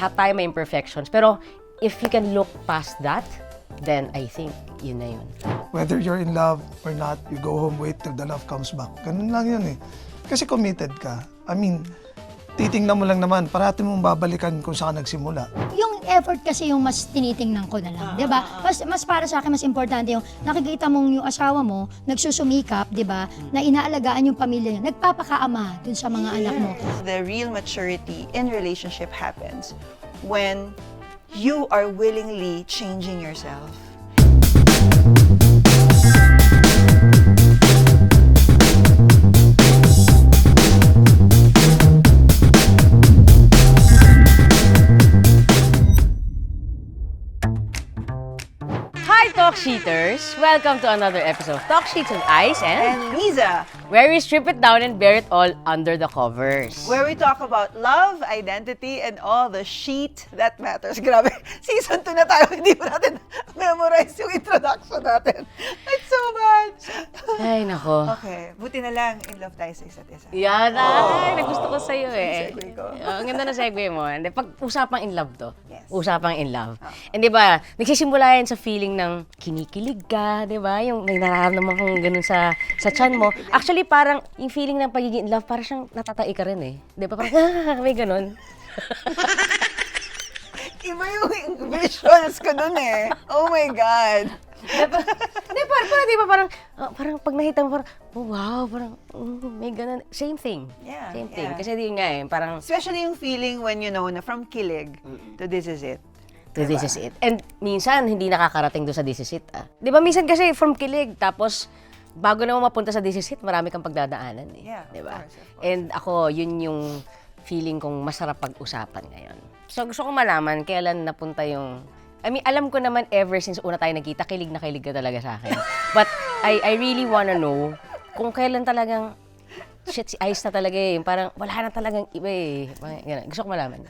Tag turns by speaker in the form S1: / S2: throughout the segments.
S1: lahat tayo may imperfections. Pero if you can look past that, then I think yun na yun.
S2: Whether you're in love or not, you go home, wait till the love comes back. Ganun lang yun eh. Kasi committed ka. I mean, titingnan mo lang naman, parati mong babalikan kung saan nagsimula.
S3: Yung effort kasi yung mas tinitingnan ko na lang, 'di ba? Mas para sa akin mas importante yung nakikita mong yung asawa mo nagsusumikap, 'di ba? Na inaalagaan yung pamilya niya, nagpapakaama dun sa mga anak mo.
S4: The real maturity in relationship happens when you are willingly changing yourself.
S1: Hi, Talk Sheeters! Welcome to another episode of Talk Sheets with Ice
S4: And Liza,
S1: where we strip it down and bear it all under the covers.
S4: where we talk about love, identity, and all the shit that matters. Grabe, season 2 na tayo, hindi pa natin memorize yung introduction natin. It's so bad.
S1: Ay, nako.
S4: Okay, buti na lang, in love tayo sa isa't isa.
S1: Yan, ay, nagusto ko sa'yo eh.
S4: Segue ko.
S1: Ang ganda na segue mo. Hindi, pag usapang in love to.
S4: Yes.
S1: Usapang in love. And di ba, nagsisimula yan sa feeling ng kinikilig ka, di ba? Yung may nararamdaman kang ganun sa tiyan mo. Actually, parang yung feeling ng pagiging in love, parang siyang natatai ka rin eh. Di ba? Parang, may ganun.
S4: Iba yung visuals ko dun eh. Oh my God.
S1: Hindi, parang, di ba, parang pag nakita mo, parang, oh, wow, parang, may ganun. Same thing.
S4: Yeah,
S1: Same thing.
S4: yeah.
S1: Kasi di nga eh, parang,
S4: Especially yung feeling when you know na from kilig to this is it.
S1: to this is it. And minsan, hindi nakakarating doon sa this is it. Ah. Di ba, minsan kasi from kilig, tapos, bago naman mapunta sa this is it, marami kang pagdadaanan eh.
S4: Yeah,
S1: Di
S4: of
S1: ba?
S4: course, of course.
S1: And ako, yun yung feeling kong masarap pag-usapan ngayon. So, gusto kong malaman, kailan napunta yung... I mean, alam ko naman ever since una tayo nagkita, kilig na kilig ka talaga sa akin. But I really wanna know kung kailan talagang, shit, si Ice na talaga eh. Parang wala na talagang iba eh. Ganun. Gusto ko malaman.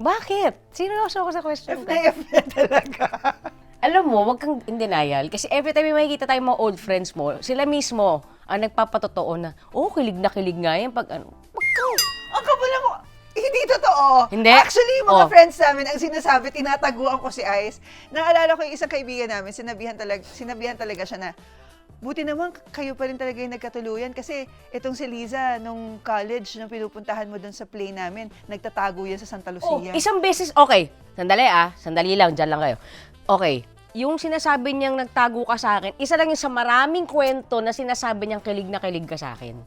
S1: Bakit? Seryoso ako sa question ko.
S4: F na talaga.
S1: Alam mo, wag kang in denial. Kasi every time may makikita tayong mga old friends mo, sila mismo ang nagpapatotoo na, oh, kilig na kilig nga yan. Pag ano, wag kang...
S4: Ang kabala mo, hindi totoo.
S1: Hindi?
S4: Actually, yung mga
S1: Oh.
S4: friends namin, ang sinasabi, tinataguan ko si Ice. Naalala ko yung isang kaibigan namin, sinabihan talaga siya na, buti naman kayo pa rin talaga yung nagkatuluyan kasi itong si Liza, nung college, nung pinupuntahan mo dun sa play namin, nagtatago yan sa Santa
S1: Oh,
S4: Lucia.
S1: isang beses, okay. Sandali lang, dyan lang kayo. Okay, yung sinasabi niyang nagtago ka sa akin, isa lang yung sa maraming kwento na sinasabi niyang kilig na kilig ka sa akin.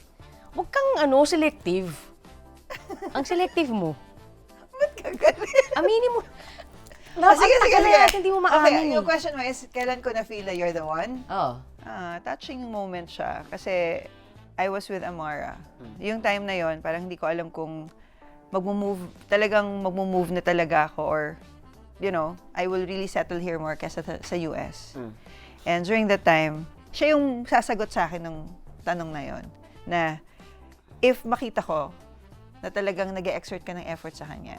S1: Huwag kang, selective. Ang selective mo.
S4: Ba't gagaling?
S1: Aminin mo.
S4: Sige.
S1: Hindi mo
S4: Okay,
S1: maamin
S4: yung
S1: eh.
S4: question mo is, kailan ko na-feel na you're the one?
S1: Oo.
S4: Touching moment siya. Kasi I was with Amara. Yung time na yon, parang hindi ko alam kung magmo-move na talaga ako or, you know, I will really settle here more kesa sa US. And during that time, siya yung sasagot sa akin ng tanong na yon na if makita ko na talagang nag-exert ka ng effort sa kanya,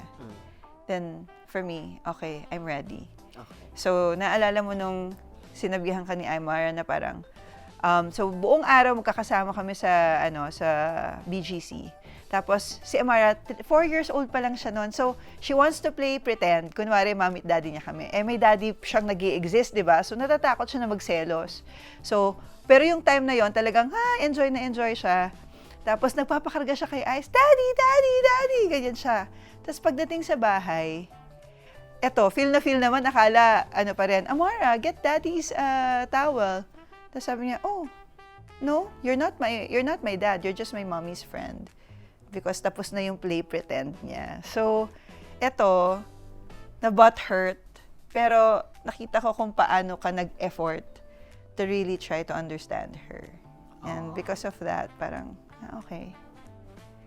S4: then for me, okay, I'm ready.
S1: Okay.
S4: So, naalala mo nung sinabihan ka ni Aymara na parang, so buong araw magkakasama kami sa BGC. Tapos, si Amara, 4 years old pa lang siya noon. So, she wants to play pretend. Kunwari, mami at daddy niya kami. Eh, may daddy siyang nag-i-exist, di ba? So, natatakot siya na magselos. So, pero yung time na yon talagang, enjoy na enjoy siya. Tapos, nagpapakarga siya kay Ice, Daddy, Daddy, Daddy! Ganyan siya. Tapos, pagdating sa bahay, eto, feel naman, akala, pa rin, Amara, get Daddy's towel. Tapos sabi niya, oh, no, you're not my dad, you're just my mommy's friend. Because tapos na yung play pretend niya. So, eto, na-butt hurt, pero nakita ko kung paano ka nag-effort to really try to understand her. And because of that, parang, okay.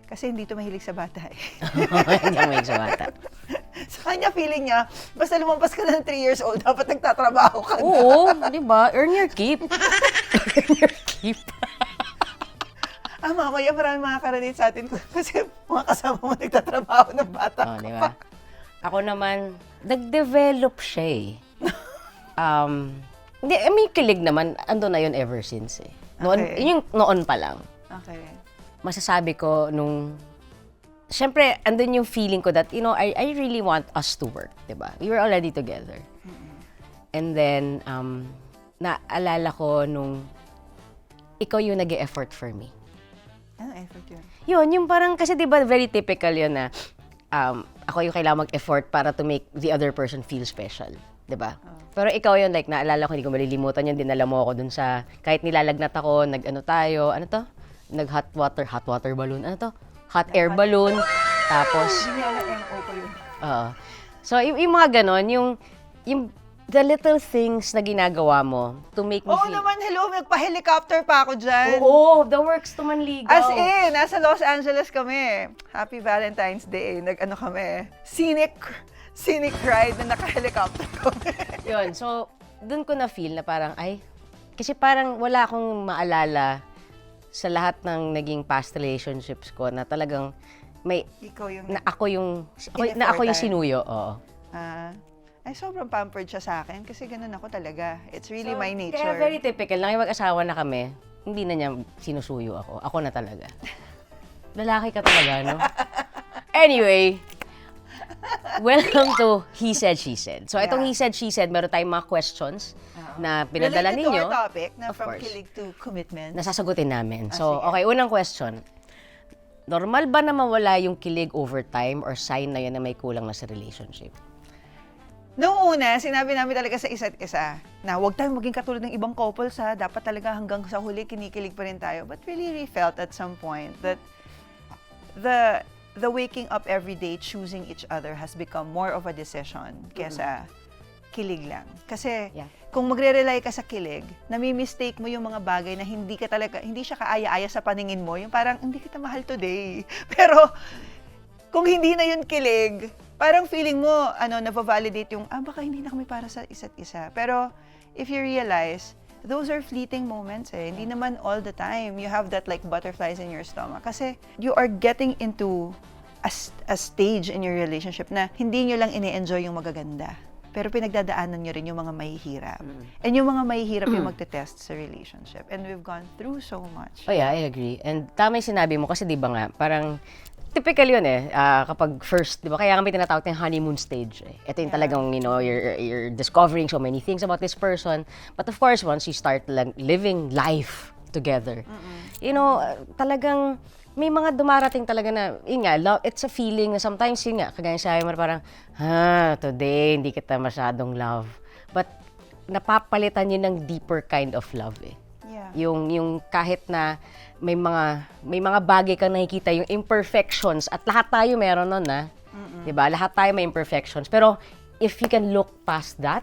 S4: Kasi hindi to mahilig sa bata eh.
S1: Hindi ako may sa bata.
S4: Sa kanya, feeling niya, basta lumampas ka na ng 3 years old, dapat nagtatrabaho ka na.
S1: Oo, di ba? Earn your keep. Earn your keep.
S4: Mamaya maraming makaka-relate sa atin kasi mga kasama mo nagtatrabaho ng bata
S1: Oh, di ba? Ako naman, nag-develop siya eh. Hindi, may kilig naman, ando na yun ever since eh. Noon,
S4: Okay.
S1: yung noon pa lang.
S4: Okay.
S1: Masasabi ko nung syempre, andun yung feeling ko that, I really want us to work, diba? We were already together. And then, naalala ko nung ikaw yung nag-e-effort for me.
S4: Ano effort yun?
S1: Yun, yung parang, kasi diba very typical yun na ako yung kailangan mag-effort para to make the other person feel special. Diba? Pero ikaw yun, like, naalala ko, hindi ko malilimutan yun, dinala mo ako dun sa, kahit nilalagnat ako, nag-hot water balloon, hot air balloon, tapos,
S4: Hindi niya alam MO ko yun.
S1: so, yung mga ganon, yung the little things na ginagawa mo to make me
S4: Oo
S1: feel,
S4: naman, hello, nagpa-helicopter pa ako dyan.
S1: Oo, the works to Manligaw.
S4: As in, nasa Los Angeles kami. Happy Valentine's Day. Nag-ano kami, scenic ride na naka-helicopter kami.
S1: Yun, so, dun ko na-feel na parang, kasi parang wala akong maalala sa lahat ng naging past relationships ko na talagang
S4: Ikaw yung...
S1: ako yung sinuyo, oo.
S4: Ay, sobrang pampered siya sa akin kasi ganun ako talaga. It's really my nature.
S1: Kaya very typical, nakipag-asawa na kami, hindi na niya sinusuyo ako. Ako na talaga. Lalaki ka talaga, no? Anyway, welcome to He Said, She Said. So, itong He Said, She Said, meron tayong mga questions na pinadala
S4: Related
S1: ninyo.
S4: to our topic na
S1: Of
S4: from
S1: course.
S4: kilig to commitment.
S1: Nasasagutin namin. So,
S4: sige.
S1: okay, unang question. Normal ba na mawala yung kilig over time or sign na yun na may kulang na sa relationship?
S4: Noong una, sinabi namin talaga sa isa't isa na huwag tayong maging katulad ng ibang couples ha. Dapat talaga hanggang sa huli kinikilig pa rin tayo. But really, we felt at some point that the waking up every day choosing each other has become more of a decision kesa kilig lang. Kasi kung magre-rely ka sa kilig, nami-mistake mo yung mga bagay na hindi siya kaaya-aya sa paningin mo. Yung parang, hindi kita mahal today. Pero kung hindi na yun kilig, parang feeling mo, na-validate yung, baka hindi na kami para sa isa't isa. Pero, if you realize, those are fleeting moments eh. Hindi naman all the time. You have that like butterflies in your stomach. Kasi, you are getting into a stage in your relationship na hindi nyo lang ini-enjoy yung magaganda. Pero pinagdadaanan nyo rin yung mga mahihirap. And yung mga mahihirap yung magte-test sa relationship. And we've gone through so much.
S1: Oh yeah, I agree. And tama yung sinabi mo kasi di ba nga, parang typical yun eh, kapag first, di ba, kaya kami tinatawag yung honeymoon stage eh. Ito yung talagang, you're discovering so many things about this person. But of course, once you start living life together, talagang may mga dumarating talaga na, it's a feeling na sometimes kagaya sabi mo parang, today, hindi kita masyadong love. But napapalitan yun ng deeper kind of love eh.
S4: Yeah.
S1: Yung kahit na may mga bagay kang nakikita, yung imperfections, at lahat tayo meron nun, 'di ba? Lahat tayo may imperfections. Pero if you can look past that,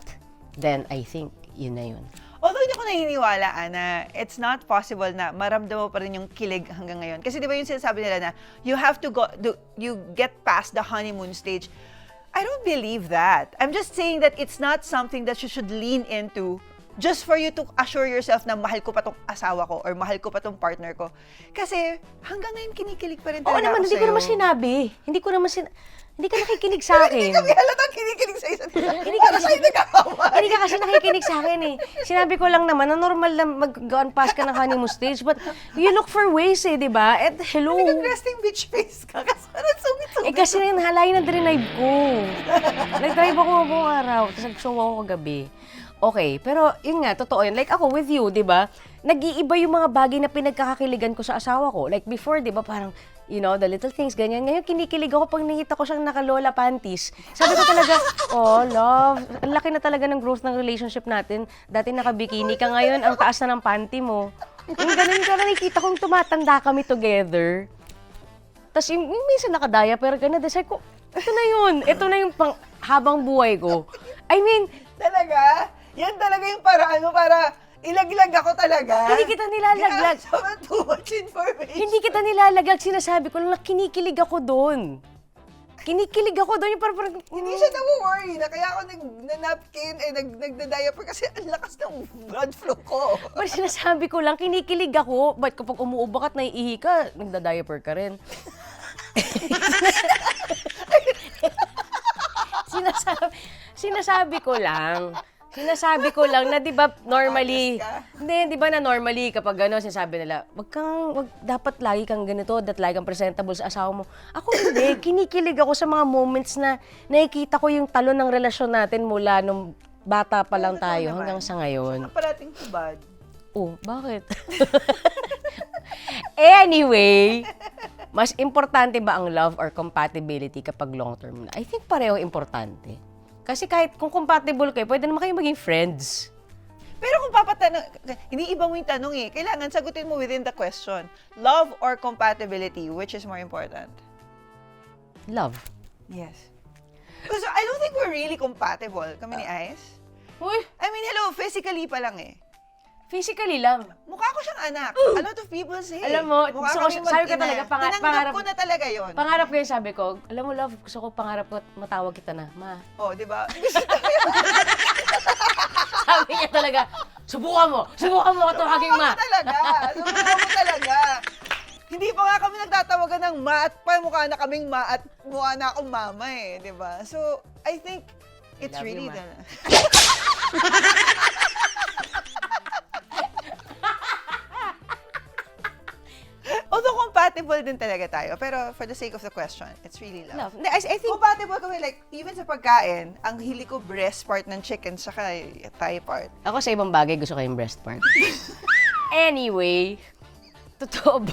S1: then I think yun na yun.
S4: Although hindi ko naniniwala, Ana, it's not possible na maramdaman mo pa rin yung kilig hanggang ngayon. Kasi di ba yung sinasabi nila na you have to you get past the honeymoon stage. I don't believe that. I'm just saying that it's not something that you should lean into just for you to assure yourself na mahal ko pa tong asawa ko or mahal ko pa tong partner ko. Kasi hanggang ngayon kinikilig pa rin
S1: Oo
S4: talaga
S1: naman,
S4: ako
S1: hindi ko
S4: sa'yo.
S1: naman sinabi. Hindi ka nakikinig sa akin.
S4: Hindi kami halatang kinikilig sa isa't isa.
S1: Hindi ka
S4: Para
S1: kasi-
S4: tayo nag-aaway.
S1: Hindi ka kasi nakikinig sa akin eh. Sinabi ko lang naman na normal lang mag-gone past ka ng honeymoon stage, but you look for ways eh, di ba? At hello.
S4: Nag-resting bitch face ka kasi parang sungit-sungit.
S1: Kasi na yung halayin na drive ko. Nag-drive ako buong araw, tapos nag-show ako kagabi. Okay, pero yun nga, totoo yun. Like ako with you, di ba? Nag-iiba yung mga bagay na pinagkakakiligan ko sa asawa ko. Like before, di ba, parang, the little things, ganyan. Ngayon, kinikilig ako pag nakita ko siyang nakalola panties. Sabi ko talaga, love, ang laki na talaga ng growth ng relationship natin. Dati nakabikini ka, ngayon, ang taas na ng panty mo. Yung ganun ka na nakikita kong tumatanda kami together. Tapos yung minsan nakadaya, pero ganun, sabi ko, ito na yun. Ito na yung habang buhay ko. I mean,
S4: Talaga? Yan talaga yung paraan mo para ilaglag ako talaga.
S1: hindi kita nilalaglag.
S4: Sobrang too much information.
S1: Hindi kita nilalaglag. Sinasabi ko lang na kinikilig ako doon. Kinikilig ako doon. Yung parang
S4: Hindi siya na-worry na kaya ako nag-napkin, nagda-diaper kasi ang lakas ng blood flow ko.
S1: Pero sinasabi ko lang, kinikilig ako. Ba't kapag umuubak at naiihi ka, nagda-diaper ka rin. sinasabi ko lang. Sinasabi ko lang na 'di ba normally,
S4: Honest ka.
S1: hindi 'di ba na normally kapag sinasabi nila, dapat lagi kang ganito, dapat lagi kang presentable sa asawa mo. Ako hindi, kinikilig ako sa mga moments na nakikita ko yung talon ng relasyon natin mula nung bata pa lang
S4: Totoo
S1: tayo
S4: naman.
S1: hanggang sa ngayon.
S4: Saka parating hubad.
S1: Oh, bakit? Anyway, mas importante ba ang love or compatibility kapag long term na? I think pareho importante. Kasi kahit kung compatible kayo, pwede naman kayo maging friends.
S4: Pero kung papatanong, iniiba mo yung tanong eh. Kailangan sagutin mo within the question. Love or compatibility, which is more important?
S1: Love.
S4: Yes. Because I don't think we're really compatible, kami ni Ice.
S1: Uy,
S4: I mean, hello, physically pa lang eh.
S1: physically lang.
S4: Mukha ko siyang anak. A lot of people say.
S1: Alam mo,
S4: mukha
S1: gusto ko-
S4: kaming
S1: sabi ko
S4: mag-ina.
S1: talaga,
S4: Tinanggap
S1: pangarap-
S4: ko na talaga yon.
S1: Pangarap ko yung sabi ko, alam mo love, gusto ko pangarap ko matawag kita na, ma.
S4: Oh, di ba?
S1: Sabi niya talaga, subukan mo ako tawagin ma.
S4: Subukan mo talaga. Hindi pa nga kami nagtatawagan ng ma at mukha na kaming ma at mukha na akong mama eh, di ba? So, I think it's
S1: Love you,
S4: really
S1: Ma.
S4: the... Although compatible din talaga tayo, pero for the sake of the question, it's really love.
S1: Love. Hindi, I think,
S4: Compatible kami, like, even sa pagkain, ang hili ko breast part ng chicken saka thigh part.
S1: ako sa ibang bagay gusto ko yung breast part. Anyway, totoo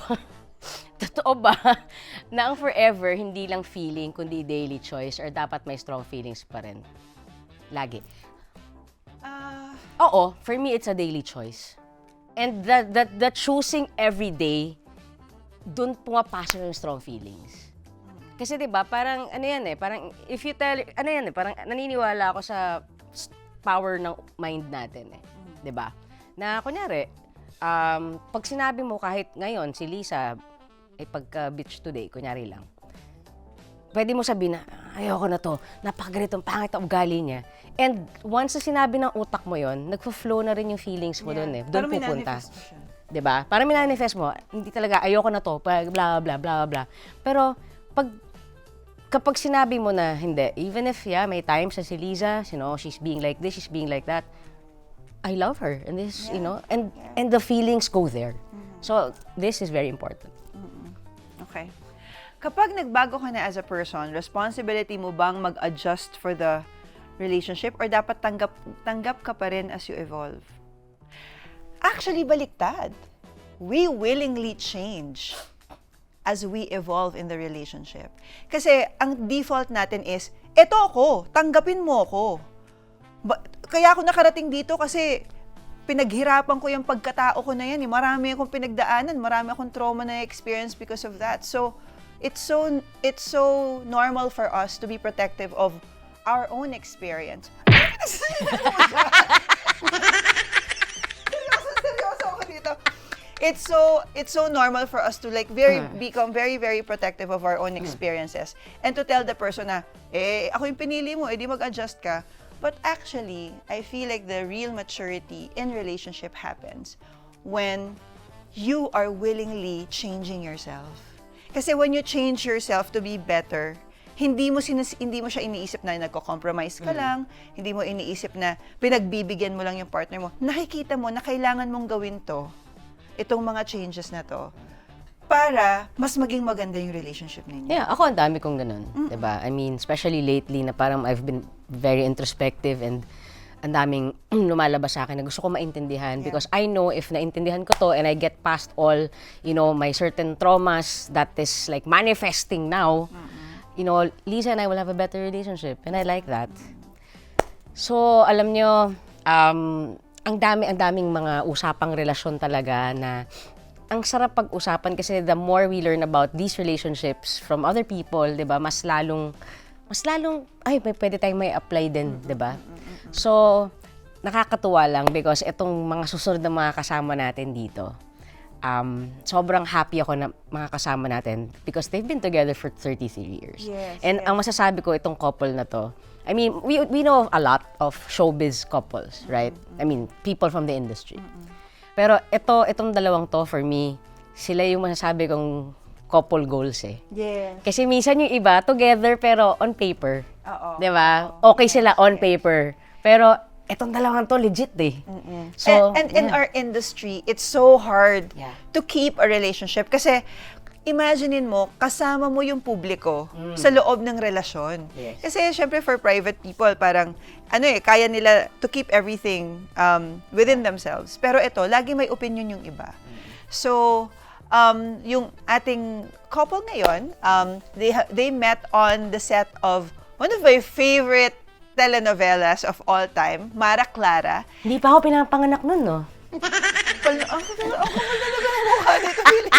S1: ba na ang forever hindi lang feeling kundi daily choice or dapat may strong feelings pa rin? Lagi.
S4: Ah,
S1: Oo, for me it's a daily choice. And that choosing every day, dun pumapasok yung strong feelings. Kasi 'di ba, parang ano yan eh, parang if you tell, ano yan eh, parang naniniwala ako sa power ng mind natin eh. 'Di ba? Na kunyari, pag sinabi mo kahit ngayon si Lisa ay pagka-beach today, kunyari lang. Pwede mo sabihin na, ayoko na to, napakaganitong pangit ang ugali niya. And once na sinabi ng utak mo yon, nagfo-flow na rin yung feelings mo doon eh. Doon
S4: Parang may
S1: pupunta.
S4: manifest mo siya.
S1: 'Di ba? Parang minanifest mo, hindi talaga ayoko na to, bla bla bla bla bla. Pero kapag sinabi mo na hindi, even if may times na si Liza, she's being like this, she's being like that, I love her and this, and the feelings go there. So, this is very important.
S4: Okay. Kapag nagbago ka na as a person, responsibility mo bang mag-adjust for the relationship or dapat tanggap ka pa rin as you evolve? Actually, baliktad. We willingly change as we evolve in the relationship. Kasi ang default natin is, eto ako, tanggapin mo ako. Kaya ako nakarating dito kasi pinaghirapan ko yung pagkatao ko na yan. Marami akong pinagdaanan, marami akong trauma na experience because of that. So, it's so normal for us to be protective of our own experience. Seryoso ako dito. It's so normal for us to become very, very protective of our own experiences and to tell the person na, ako yung pinili mo, di mag-adjust ka. But actually, I feel like the real maturity in relationship happens when you are willingly changing yourself. Kasi when you change yourself to be better, hindi mo siya iniisip na nagko-compromise ka lang, hindi mo iniisip na pinagbibigyan mo lang yung partner mo. Nakikita mo na kailangan mong gawin itong mga changes na to, para mas maging maganda yung relationship ninyo.
S1: Yeah, ako ang dami kong ganun, 'di ba? I mean, especially lately na parang I've been very introspective and ang daming lumalabas sa akin na gusto ko maintindihan because I know if naintindihan ko to and I get past all, my certain traumas that is like manifesting now, Lisa and I will have a better relationship and I like that. So, alam nyo, ang daming mga usapang relasyon talaga na ang sarap pag-usapan kasi the more we learn about these relationships from other people, 'di ba? Mas lalong pwede tayong may apply din, 'di ba? So, nakakatuwa lang because itong mga susunod na mga kasama natin dito, sobrang happy ako na mga kasama natin because they've been together for 33 years.
S4: Yes,
S1: And
S4: yes.
S1: ang masasabi ko itong couple na to, I mean, we know a lot of showbiz couples, right? I mean, people from the industry. Pero itong dalawang to, for me, sila yung masasabi kong couple goals eh.
S4: Yes.
S1: Kasi minsan yung iba, together pero on paper.
S4: Oo.
S1: 'Di ba?
S4: Oo.
S1: Okay sila on paper. Pero etong dalawang to legit eh. So,
S4: and in our industry, it's so hard
S1: Yeah.
S4: to keep a relationship kasi imaginein mo, kasama mo yung publiko sa loob ng relasyon.
S1: Yes.
S4: Kasi syempre for private people, parang kaya nila to keep everything within themselves. Pero ito, lagi may opinion yung iba. So, yung ating couple ngayon, they met on the set of one of my favorite telenovelas of all time, Mara Clara.
S1: hindi pa ako pinapanganak nun, no?
S4: Ang kapal talaga ng mukha nito, Billy.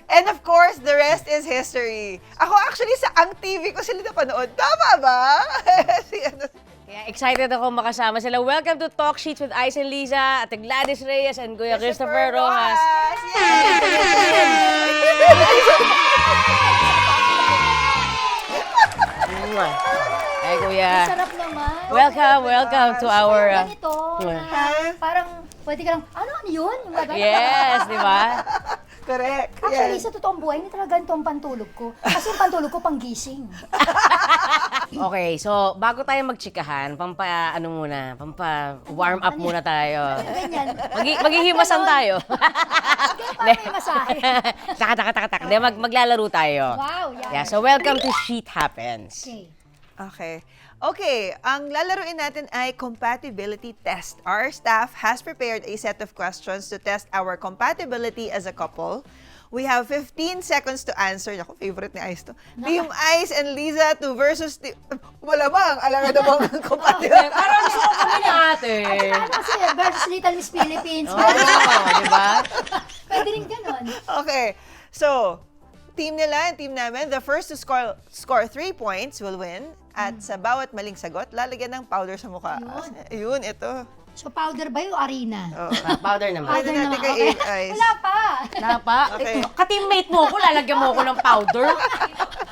S4: And of course, the rest is history. Ako actually sa Ang TV ko sila napanood. Tama ba?
S1: Kaya excited ako makasama sila. Welcome to Talk Sheets with Ice and Liza, Ate Gladys Reyes, and Kuya Christopher Rojas. Mwah. Ay, Kuya.
S3: Sarap naman.
S1: Welcome to our...
S3: Ganito, na parang pwede ka lang, ano yun? Yung gagawin.
S1: Yes, di ba?
S4: Correct.
S3: Actually,
S4: Yes.
S3: sa totoong buhay, hindi talaga ganito ang pantulog ko. Kasi yung pantulog ko, panggising.
S1: Okay, so bago tayo magtsikahan, warm up muna tayo.
S3: Ganyan.
S1: Maghihimasan tayo.
S3: Ganyan para may masahe.
S1: Tak. Di, maglalaro tayo.
S3: Wow, yan.
S1: Yeah, so welcome to Sheet Happens.
S3: Okay.
S4: Okay, ang lalaruin natin ay compatibility test. Our staff has prepared a set of questions to test our compatibility as a couple. We have 15 seconds to answer. Ako, favorite ni Ice to. Team Ice and Liza to versus Team... Malamang, alam nga namang compatibility.
S1: Parang gusto ko kami ni ate.
S3: Ano kasi, versus Little Miss Philippines.
S1: Oo, di ba?
S3: Pwede rin ganon.
S4: Okay, so, team nila and team namin, the first to score 3 points will win. At sa bawat maling sagot, lalagyan ng powder sa mukha. Yun, ito.
S3: So, powder ba yung arena?
S1: Powder naman.
S4: Pwede natin kay
S3: Okay.
S4: Ice.
S3: Wala pa.
S1: Wala pa?
S4: Okay.
S1: Ka-teammate mo ako, lalagyan mo ako ng powder.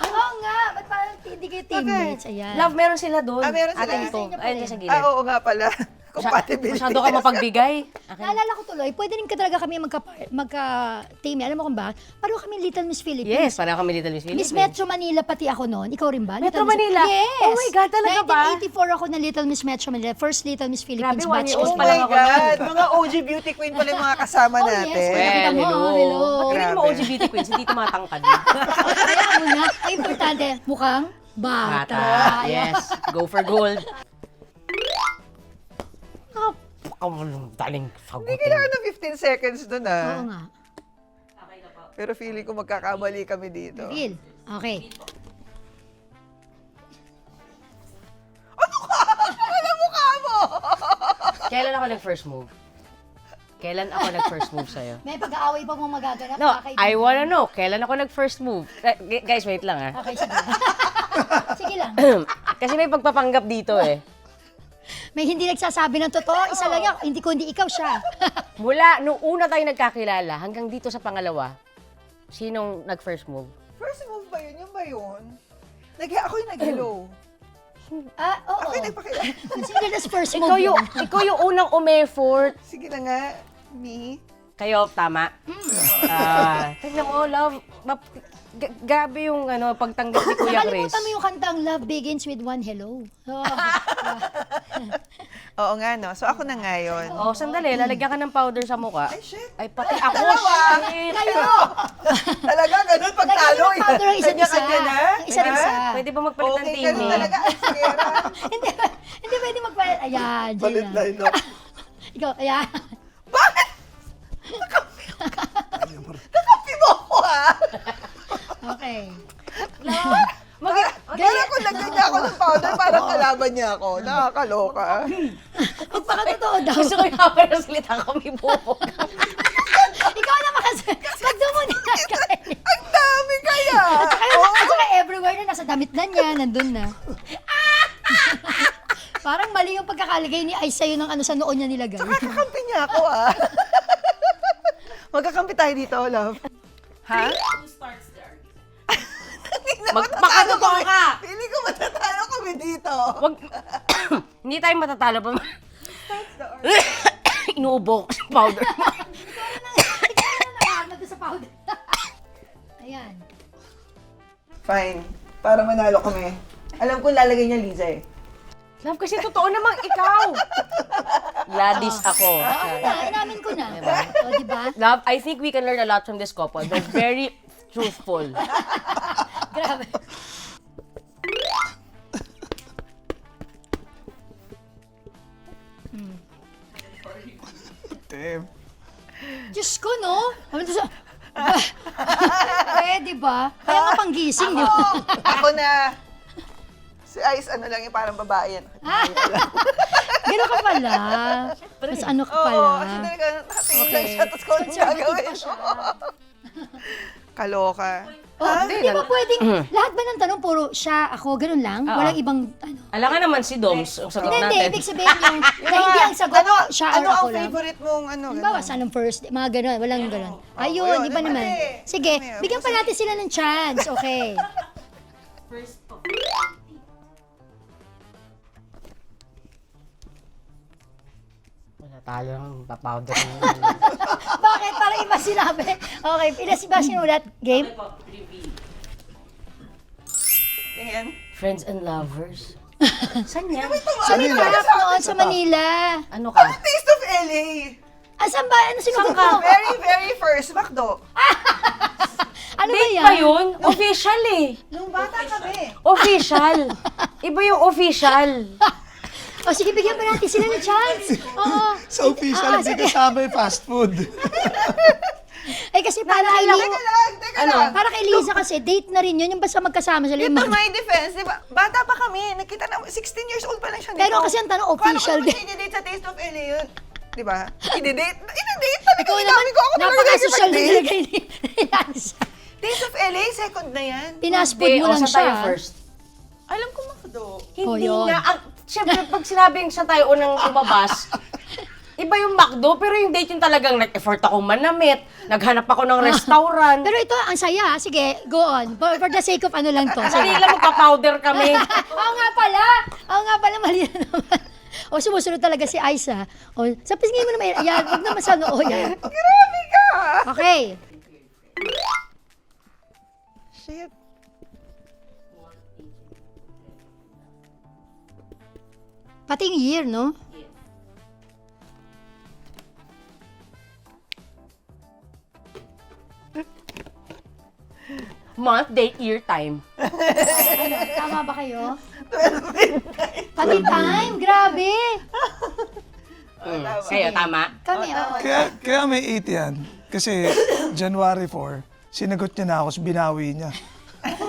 S3: Oo nga. Ba't parang hindi kayo teammates? Ayan.
S1: Love, meron sila doon.
S4: Meron sila.
S1: Atin to. Ayun sa gilid.
S4: Oo nga pala. Compatibility.
S1: Masyado ka mapagbigay.
S3: Naalala ko tuloy, pwede rin ka talaga kami magka-team. Alam mo kung ba? Pareho kami Little Miss Philippines.
S1: Yes, pareho kami Little Miss Philippines.
S3: Miss Metro Manila pati ako noon. Ikaw rin ba?
S1: Metro
S3: Little Miss-
S1: Manila?
S3: Yes.
S1: Oh my God, talaga ba?
S3: 1984 ako na Little Miss Metro Manila. First Little Miss Philippines
S1: Grabe, 1
S3: batch
S1: year
S3: ko.
S1: old
S4: Oh
S1: pa lang
S4: my
S1: ako
S4: God! Mga OG beauty queen pala yung mga kasama
S3: Oh,
S4: natin.
S3: yes.
S1: Well,
S3: Hello.
S1: hello. Ba't
S4: Grabe.
S1: mo OG beauty queens, hindi tumatangkad.
S3: Kaya mo na, ang importante, mukhang bata.
S1: Bata. Yes. Go for gold. Daling
S4: Hindi
S1: sagutin.
S4: kailangan ng 15 seconds dun
S3: Oo nga.
S4: Pero feeling ko magkakamali kami dito.
S3: Feel. Okay.
S4: Ano mukha mo?
S1: Kailan ako nag-first move? Kailan ako nag-first move sa'yo?
S3: May pag-aaway pa mo magaganap.
S1: No,
S3: mga
S1: I
S3: kaibigan.
S1: wanna know. Kailan ako nag-first move? Guys, wait lang ah.
S3: Okay, sige. Sige lang.
S1: Kasi may pagpapanggap dito eh.
S3: May hindi nagsasabi ng totoo. Isa lang yan. Hindi kundi ikaw siya.
S1: Mula nung una tayo nagkakilala hanggang dito sa pangalawa, sinong nag-first move?
S4: First move ba yun? Yung ba yun? Ako yung nag-hello.
S3: Oo.
S4: Ako yung nagpakilala.
S3: Consider as first move.
S1: Ikaw yung unang umeffort.
S4: Sige na nga. Me?
S1: Kayo, tama. Tignan mo, love. Grabe yung pagtanggap ni Kuya Chris.
S3: Nakalimutan mo yung kantang Love Begins with One Hello.
S4: Oo nga, no? So ako na nga yun.
S1: Oh, sandali, lalagyan ka ng powder sa mukha.
S4: Ay, shit.
S1: Ay, pati ako, shit.
S3: Kayo!
S4: Talaga, ganun pag
S3: Lagyan
S4: talo.
S3: ng powder ang isa't isa.
S4: Kanya-kanya na?
S3: Ang isa't
S4: Diba?
S3: isa.
S1: Pwede ba magpalit ng
S4: Okay,
S1: team
S4: ganun
S1: eh?
S4: talaga. Ay, sige.
S3: Hindi pwede magpalit. Ayan.
S2: Palit
S3: dyan.
S2: line up.
S3: Ikaw, ayan.
S4: Kapi mo ako, ha?
S3: Okay.
S4: Kaya kung lagyan niya ako ng powder, parang kalaban niya ako. Nakakaloka.
S3: Magpakatotoo daw.
S1: Gusto ko yung kapanasalita kami bubo.
S3: Ikaw naman kasi. Pag doon mo nila kainin.
S4: Ang dami kaya!
S3: At saka everywhere na nasa damit na niya, nandun na. Parang mali yung pagkakaligay ni Ice sa'yo ng sa noon niya nilagay.
S4: Kakampi niya ako, ha? Magkakampi tayo dito, love. Ha?
S1: Magpakatotoo ka!
S4: Pili ko matatalo kami dito.
S1: Wag, hindi tayo matatalo pa. Inuubo ko sa powder.
S3: Nakaharap sa powder. Ayan.
S4: Fine. Para manalo kami. Alam ko lalagay niya Liza eh.
S1: Love, kasi totoo namang ikaw. Gladys ako.
S3: Inamin ko na. O, di ba?
S1: Love, I think we can learn a lot from this couple. They're very truthful.
S3: Grabe.
S2: Damn.
S3: Diyos ko, no? Di ba? Kaya nga panggising, di ba?
S4: Ako na. Si Ice, ano lang yung parang babae yan.
S3: Gano'n ka pala. Mas ano ka pala.
S4: Oo, kasi talaga nakatingin lang siya, tapos kung anong gagawin mo. Kaloka.
S3: Oh, di ba pwedeng, lahat ba ng tanong puro siya, ako, gano'n lang? Walang ibang, ano?
S1: Alam nga naman si Doms, ang sagot
S3: Hindi,
S1: natin.
S3: ibig sabihin yung, na hindi ang sagot, siya
S4: Ano
S3: or ako
S4: ang
S3: lang.
S4: favorite mong ano?
S3: Halimbawa, saan ang first, mga gano'n, walang gano'n. Ayun,
S4: yun,
S3: di ba naman?
S4: mali.
S3: Sige,
S4: Ano yun?
S3: bigyan pa natin sila ng chance, okay.
S1: Wala tayo lang, papowder mo.
S3: Bakit? Para iba sinabi. Okay, pinasiba sinulat. Game?
S4: Tingin.
S1: Friends and lovers. Saan yan?
S3: Sa Mindanao noon sa Manila.
S1: Ano ka?
S4: Taste of LA.
S3: Asan ba? Ano sinugot mo?
S4: Very, very first. Macdo.
S3: Ano ba
S1: Date
S3: yan?
S1: ba yun? Official eh.
S4: Nung bata kami.
S1: Official. Iba yung official.
S3: O sige, bigyan pa natin sila ng chance. Oo.
S2: Sa official, hindi
S3: sige.
S2: kasama yung fast food.
S3: Eh kasi para kay
S4: Teka lang.
S3: para kay Liza kasi, date na rin yun. Yung basta magkasama sila. Yung
S4: To my defense, di ba? Bata pa kami. Nakita na, 16 years old pa lang siya dito.
S3: Pero kasi ang tanong, official
S4: Paano
S3: din.
S4: ko i-date sa Taste of LA yun? Di ba? I-date talaga.
S3: Ikaw naman,
S4: Inamin ko ako talaga
S3: napaka-social na
S4: nakikipag-date.
S3: nilagay ni Liza.
S4: Taste of LA, second na yan.
S3: Pinaspod mo lang
S1: saan tayo
S3: siya.
S1: first?
S4: Alam ko Macdo.
S1: Hindi
S3: yun.
S1: nga. Siyempre, pag sinabing saan tayo unang lumabas, iba yung McDo, pero yung date yung talagang nag-effort ako manamit, naghanap ako ng restaurant.
S3: Pero ito, ang saya. Sige, go on. For the sake of ano lang to.
S1: Sali lang magpa-powder kami.
S3: Oo nga pala, mali na naman. O, sumusunod talaga si Aiza. O, sa pisngin mo naman, yan, huwag naman sa noo yan.
S4: Grabe ka!
S3: Okay.
S4: Shit.
S3: Pati yung year, no?
S1: Month, date, year, time.
S3: Ano, tama ba kayo? Pati time, grabe.
S1: Sa'yo, tama?
S3: Kami, oo.
S2: Kaya may 8 yan. Kasi January 4, sinagot niya na ako, so binawi niya.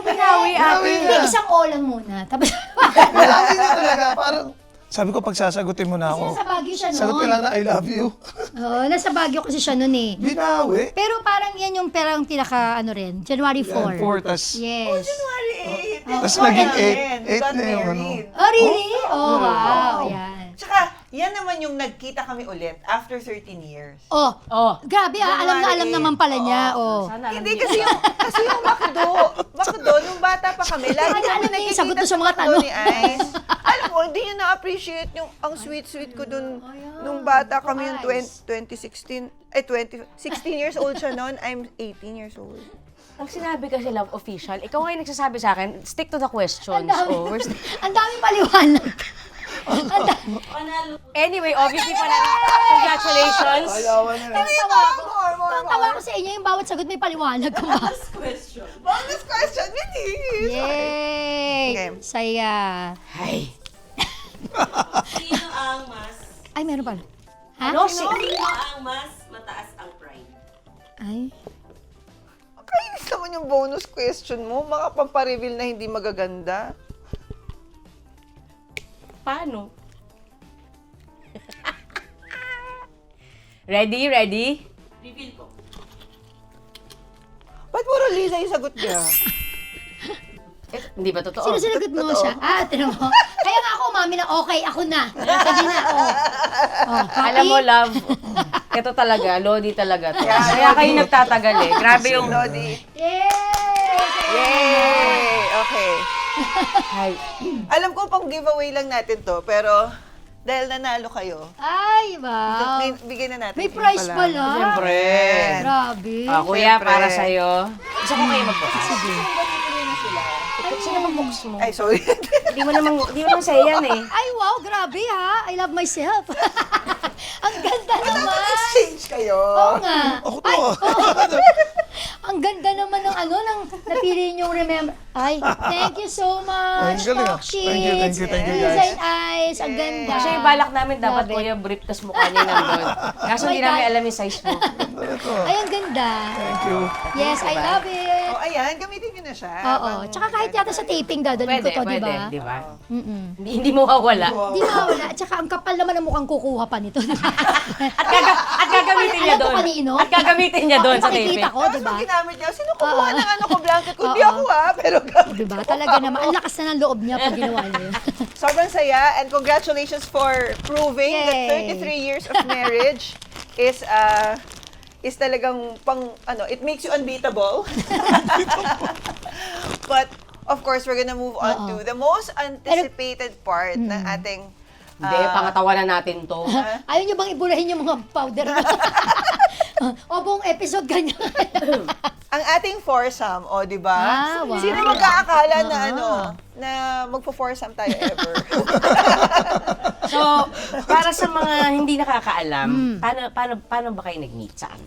S1: Binawi, ate.
S3: Hindi, isang o lang muna. Tapos,
S2: Binawi niya talaga, parang... Sabi ko, pagsasagutin mo na ako.
S3: nasa Baguio siya
S2: Sagot ko
S3: noon.
S2: lang na I love you.
S3: Oo, nasa Baguio kasi siya noon eh.
S2: Binawi.
S3: Pero parang yan yung parang pinaka, ano rin, January 4.
S2: Yan, 4, tas...
S3: Yes.
S4: January 8.
S2: Tas
S3: Oh,
S2: naging
S3: yeah.
S2: 8 na yung ano.
S3: Oh, really? Oh, wow. Yan.
S4: Tsaka, yan naman yung nagkita kami ulit after 13 years.
S3: Oh,
S1: Oh.
S3: grabe ah. Alam naman pala niya. Oh.
S1: Sana alam
S4: Hindi
S1: niyo.
S4: kasi yung Macdo, nung bata pa kami, lagi
S3: Ano,
S4: kami
S3: ano yung
S4: nagkikita
S3: sagot doon sa
S4: sa
S3: mga
S4: Macdo
S3: tanong?
S4: ni Ice. Alam mo, hindi niya na-appreciate yung ang sweet-sweet ko dun nung bata kami yung 2016. 16 years old siya noon, I'm 18 years old.
S1: Pag sinabi kasi love official, ikaw ngayon nagsasabi sa akin, stick to the questions.
S3: Ang dami.
S1: Oh,
S3: Ang daming paliwanag.
S1: Anyway, obviously pala, congratulations.
S2: Ayawan na.
S3: Tawa ko sa inyo yung bawat sagot may paliwanag ko ba?
S4: Bonus question, bilis!
S3: Yay!
S4: Okay.
S3: Saya.
S1: Ay.
S5: Sino ang mas
S3: Ay, meron pala. Ha?
S1: Ano? Si...
S5: sino ang mas mataas ang pride?
S3: Ay.
S4: Kainis naman yung bonus question mo. Baka pampareveal na hindi magaganda.
S1: Paano? Ready?
S5: Reveal ko.
S4: Ba't puro Lisa yung sagot niya?
S1: Hindi ba totoo?
S3: Sino sinagot mo siya? Tinan mo. Kaya nga ako umami na okay, ako na. Sabi na, oh. Oh, happy?
S1: Alam mo, love, ito talaga, Lodi talaga to. Kaya kayo nagtatagal eh. Grabe yung...
S4: Lodi.
S3: Yay!
S4: Yay! Okay.
S1: Ay,
S4: Alam ko pang giveaway lang natin to, pero dahil nanalo kayo,
S3: Ay, wow.
S4: bigyan na natin.
S3: May prize pala.
S1: siyempre.
S3: Grabe.
S1: Kuya,
S4: Siyempre.
S1: para sa'yo. Gusto ko kayo magbukas.
S3: Sige.
S4: Bigyan na sila.
S1: Sino bang books mo?
S4: Ay, sorry.
S1: Hindi mo naman sa'yo yan eh.
S3: Ay, wow, grabe ha. I love myself. Ang ganda naman.
S4: Exchange kayo.
S3: Oo nga.
S2: Ako to ah.
S3: Ang ganda naman ng ng napili niyong remember. Ay, thank you so much,
S2: Ang galing, ah.
S3: Talk
S2: Thank you, guys.
S3: Design Eyes, ang ganda.
S1: Kasi yung balak namin dapat
S3: Love it.
S1: kuya brief tas mukha niya nandun. Kaso
S3: Oh
S1: hindi
S3: my
S1: namin
S3: God.
S1: alam yung size mo.
S3: Ay, ang ganda.
S2: Thank you.
S3: Yes, I love it.
S4: Oh, ayan, gamitin nyo na siya.
S3: Oo.
S4: Pang-
S3: Tsaka kahit yata sa taping dadalhin ko
S1: Pwede,
S3: to, di
S1: pwede,
S3: ba?
S1: di ba?
S3: Mm-mm.
S1: Hindi mawawala.
S3: Di mawala. At saka ang kapal naman ang mukhang kukuha pa nito. di ba?
S1: At gagamitin niya
S3: Alam ko
S1: doon.
S3: kanino?
S1: At gagamitin niya doon sa taping.
S3: Makikita ko,
S4: Tapos
S3: di ba?
S4: pag ginamit niya, sino kumuha
S3: Oo.
S4: ng ano ko blanket ko? Hindi
S3: Oo.
S4: ako pero gamit.
S3: Di ba? Talaga naman. Ang lakas na ng loob niya pag ginawa niya yun.
S4: Sobrang saya and congratulations for proving that
S3: Yay.
S4: 33 years of marriage is talagang it makes you unbeatable. But of course, we're gonna move on to the most anticipated part ng ating
S1: Hindi, pangatawanan natin to.
S3: Ayaw niyo bang ibulahin yung mga powder? O buong episode ganyan.
S4: ang ating foursome, di ba?
S3: Ah, wow.
S4: Sino magkaakala na na magfo-foursome tayo ever?
S1: So, para sa mga hindi nakakaalam, paano ba kayo nag-meet? Saan?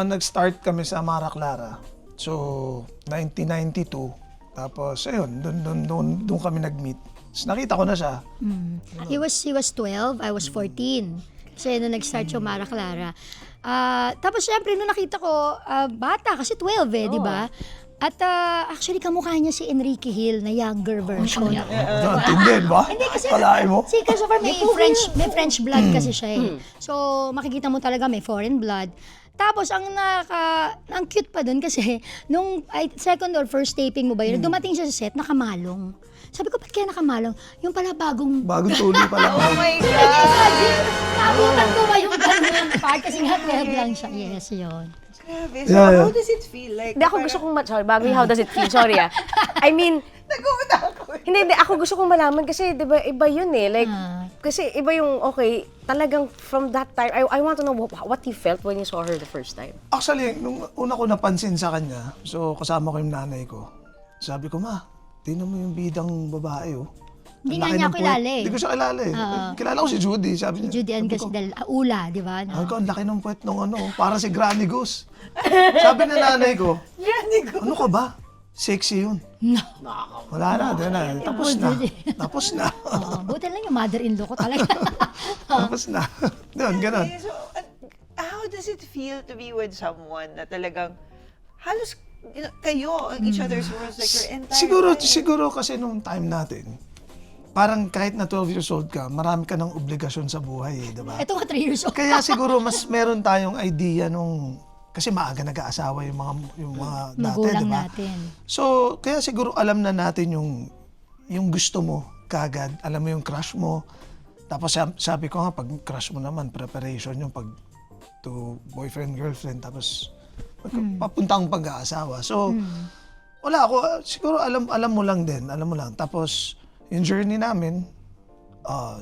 S2: Nag-start kami sa Amara Clara. So, 1992. Tapos, ayun, doon kami nag-meet. Tapos nakita ko na siya.
S3: He was 12, I was 14. Kasi nung nag-start yung Mara Clara. Tapos syempre nung nakita ko, bata kasi 12 di ba? At actually kamukha niya si Enrique Hill na younger version.
S2: Tindin ba?
S3: Hindi kasi
S2: Palain mo?
S3: si Christopher may French blood kasi siya eh. So makikita mo talaga may foreign blood. Tapos ang cute pa doon kasi nung second or first taping mo ba yun, dumating siya sa set nakamalong. Sabi ko, ba't kaya nakamalong? Yung pala bagong
S2: Bagong tuloy pa lang.
S4: Oh my God!
S3: nabutan ko ba yung ganyan part kasi nga 12 lang siya. Yes, yun.
S4: Grabe. So,
S2: Yeah, yeah.
S4: how does it feel like?
S1: Hindi, ako gusto kong, sorry, bago yung how does it feel, sorry I mean,
S4: Nag-uuna ako.
S1: hindi, ako gusto kong malaman kasi, di ba, iba yun eh. Like, kasi iba yung, okay, talagang from that time, I want to know what you felt when you saw her the first time.
S2: Actually, nung una ko napansin sa kanya, so kasama ko yung nanay ko, sabi ko, ma, tingnan mo yung bidang babae, oh.
S3: Hindi
S2: Ang
S3: nga
S2: laki
S3: niya
S2: ng
S3: kilala
S2: puwet.
S3: eh.
S2: Hindi ko siya kilala eh. Kilala ko si Judy, sabi niya.
S3: Judy Ann
S2: Sabi
S3: kasi
S2: ko,
S3: dahil ula, di ba?
S2: Sabi ko, ang laki ng puwet nung para si Granny Goose. Sabi na nanay ko,
S4: Granny ko.
S2: ano ka ba? Sexy yun.
S3: No.
S2: Wala na, di na. Tapos na. Tapos na.
S3: Buti lang yung mother-in-law ko talaga.
S2: Tapos na. Doon, ganun.
S4: Okay, so, how does it feel to be with someone na talagang halos kayo, each other's worlds, like your entire life?
S2: Siguro kasi nung time natin, parang kahit na 12 years old ka, marami ka ng obligasyon sa buhay, eh, diba?
S3: Ito nga 3 years old.
S2: Kaya siguro mas meron tayong idea nung, kasi maaga nag-aasawa yung mga dati,
S3: Magulang
S2: diba?
S3: natin.
S2: So, kaya siguro alam na natin yung gusto mo kagad, alam mo yung crush mo. Tapos sabi ko nga, pag crush mo naman, preparation yung pag to boyfriend, girlfriend, tapos papuntang pag-aasawa. So, wala ako, siguro alam mo lang din, alam mo lang. Tapos, yung journey namin,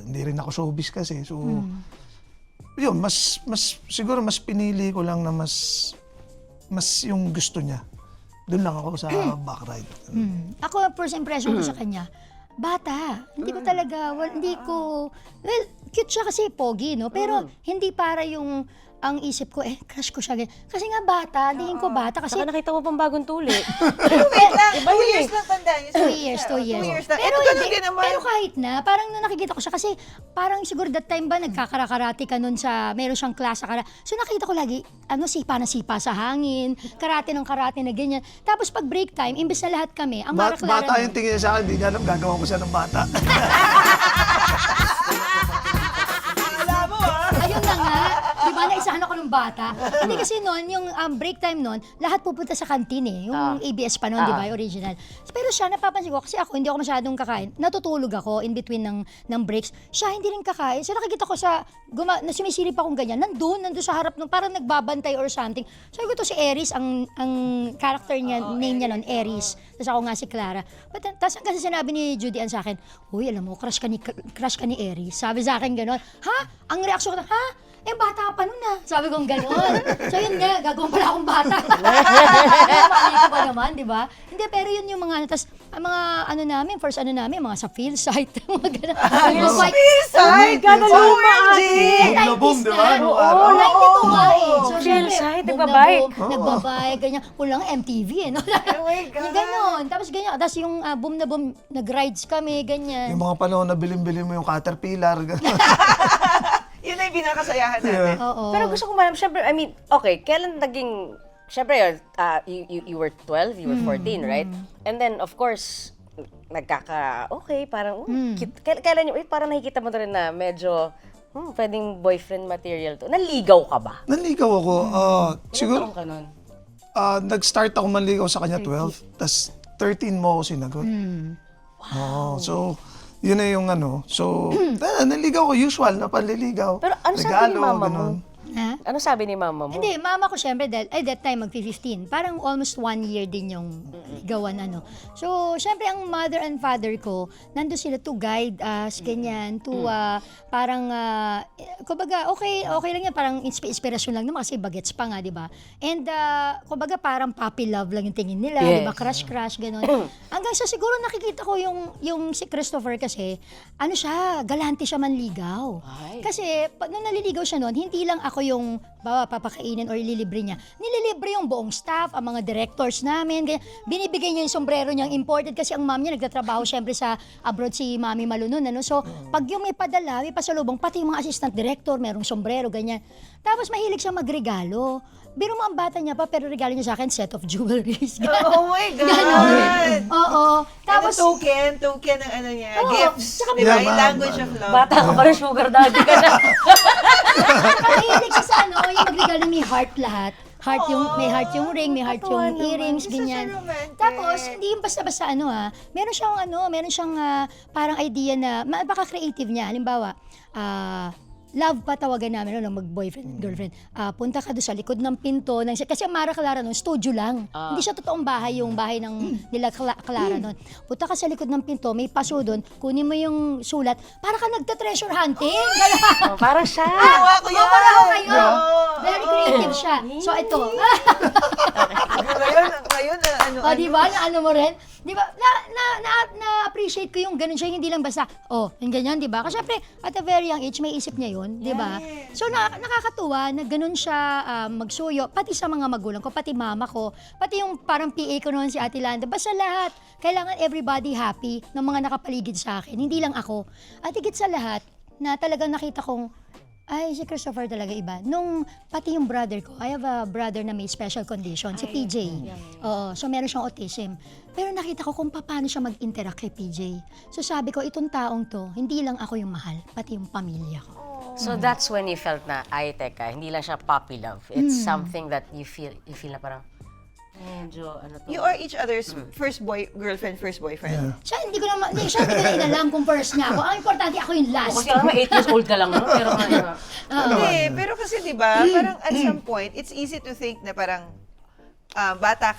S2: hindi rin ako showbiz kasi. So, yun, siguro mas pinili ko lang na mas yung gusto niya. Doon lang ako sa back ride.
S3: Ako, first impression ko sa kanya, bata. Hindi ko talaga, cute siya kasi pogi, no? Pero hindi para yung ang isip ko, crush ko siya. Kasi nga bata, tingin ko bata. Kasi
S1: Saka nakita mo pang bagong tuli.
S4: Wait lang, 2 years lang tandaan niyo.
S3: 2 years, 2 years.
S4: 2 years lang.
S3: Pero,
S4: Ito ganun din naman.
S3: pero kahit na, parang nung nakikita ko siya, kasi parang siguro that time ba, nagkakarakarate ka nun sa, meron siyang klase karate. So nakita ko lagi, sipa na sipa sa hangin, karate ng karate na ganyan. Tapos pag break time, imbes na lahat kami, ang Mara Clara
S2: Bata yung tingin niya sa akin, hindi niya alam gagawa ko siya ng bata.
S4: Wala mo,
S3: Ayun na nga. Di ba, naisahan ako ng bata. Hindi kasi noon, yung break time noon, lahat pupunta sa kantin eh. Yung ABS pa noon, di ba, yung original. Pero siya, napapansin ko, kasi ako, hindi ako masyadong kakain. Natutulog ako in between ng breaks. Siya, hindi rin kakain. So nakikita ko siya, na sumisilip akong ganyan. Nandun sa harap nung, parang nagbabantay or something. Sabi ko to si Aries, ang character niya, name niya noon, Aries. Tapos ako nga si Clara. Tapos hanggang sinabi ni Judy Ann sa akin, uy, alam mo, crush ka ni Aries. Sabi sa akin gano'n, ha? Ang reaksyon ko, ha? bata pa nun ah. Sabi kong gano'n. So yun nga, gagawin pala akong bata. Mali ko ba naman, di ba? Hindi, pero yun yung mga, tas, ang mga ano namin, first ano namin, mga sa field site, mga gano'n.
S4: Side! OMG!
S2: Boom na boom, di ba? Nung
S3: Oo,
S2: araw.
S3: 92 nga eh. So,
S1: Field
S3: syempre,
S1: site,
S3: boom
S1: nagbabike.
S3: na boom, nagbabike, ganyan. Kulang MTV eh, no?
S4: Oh my God.
S3: Yung gano'n. Tapos ganyan. Tapos yung boom na boom, nag-rides kami, ganyan.
S2: Yung mga panahon na bilin-bilin mo yung Caterpillar.
S4: Yun na yung binakasayahan natin.
S3: Oo.
S1: Pero gusto ko malaman, syempre, I mean, okay, kailan naging, syempre yun, you were 12, you were 14, right? And then, of course, okay, parang, cute. Kailan yung, parang nakikita mo na rin na medyo, pwedeng boyfriend material to. Naligaw ka ba?
S2: Nanligaw ako. Siguro,
S1: Ilang taon ka nun?
S2: nag-start ako manligaw sa kanya 12, tas 13 mo ako sinagot. Wow. So, yun na yung ano. So, nanligaw ko, usual na panliligaw.
S1: Pero ano sabi ni
S2: Regalo,
S1: mama mo?
S2: ganun.
S3: Ha?
S1: Ano sabi ni mama mo?
S3: Hindi, mama ko syempre, that time mag-15. Parang almost 1 year din yung gawan ano. So, syempre ang mother and father ko, nandun sila to guide us, ganyan, to parang, kumbaga, okay lang yan, parang inspirasyon lang naman kasi bagets pa nga, di ba? And, kumbaga, parang puppy love lang yung tingin nila, di ba? Crush, gano'n. Hanggang sa siguro nakikita ko yung si Christopher kasi, ano siya, galante siya manligaw.
S1: Ay.
S3: Kasi, nung naliligaw siya noon, hindi lang ako yung papakainin or ililibre niya. Nililibre yung buong staff, ang mga directors namin. Ganyan. Binibigay niya yung sombrero niyang imported kasi ang mom niya nagtatrabaho syempre sa abroad si Mami Malunon. Ano? So, pag yung may padala, may pasalubong, pati yung mga assistant director, merong sombrero, ganyan. Tapos mahilig siya magregalo. Biro mo ang bata niya pa, pero regalo niya sa akin, set of jewelries.
S4: Oh my God!
S3: Ganon. Oo.
S4: Tapos,
S3: Tapos,
S4: token ng ano niya,
S3: Oo,
S4: gifts.
S3: tsaka
S4: Di ba?
S2: Yeah,
S4: Yung
S2: ma'am,
S4: language of love.
S1: Bata ka pa rin, sugar daddy ka na.
S3: mahilig siya sa ano, yung magregalo may heart lahat. May heart yung ring, may heart yung earrings,
S4: This is so
S3: ganyan.
S4: romantic.
S3: Tapos, hindi yung basta-basta meron siyang parang idea na, napaka-creative niya. Halimbawa, love pa tawagan namin, mag-boyfriend, girlfriend. Punta ka doon sa likod ng pinto. Kasi ang Mara Clara noon, studio lang. Hindi siya totoong bahay, yung bahay ng nila Clara noon. Punta ka sa likod ng pinto, may paso doon, kunin mo yung sulat, para ka nagta-treasure hunting.
S1: Oh, parang siya.
S4: Gawa ko yan!
S3: Para kayo.
S4: Oo.
S3: Very creative siya. So, ito.
S4: Ngayon,
S3: O, di ba? Na ano mo rin? Di ba? Na-appreciate ko yung ganun siya, hindi lang basta, yung ganyan, di ba? Kasi syempre, at a very young age, may isip niya yun, di ba? So, nakakatuwa na ganun siya magsuyo, pati sa mga magulang ko, pati mama ko, pati yung parang PA ko noon si Ate Landa, basta lahat. Kailangan everybody happy ng mga nakapaligid sa akin, hindi lang ako. At higit sa lahat, na talagang nakita kong, ay, si Christopher talaga iba. Pati yung brother ko, I have a brother na may special condition, si PJ. Oo, so meron siyang autism. Pero nakita ko kung paano siya mag-interact kay PJ. So sabi ko, itong taong to, hindi lang ako yung mahal, pati yung pamilya ko.
S1: So that's when you felt na, ay, teka, hindi lang siya puppy love. It's something that you feel na parang, medyo, ano to?
S4: You are each other's first boyfriend.
S3: Siya hindi ko na inalam kung first niya ako. Ang importante ako yung last.
S1: Kasi alam mo, 8 years old ka lang, no? Pero
S4: Hindi, pero kasi di ba, parang at some point, it's easy to think na parang bata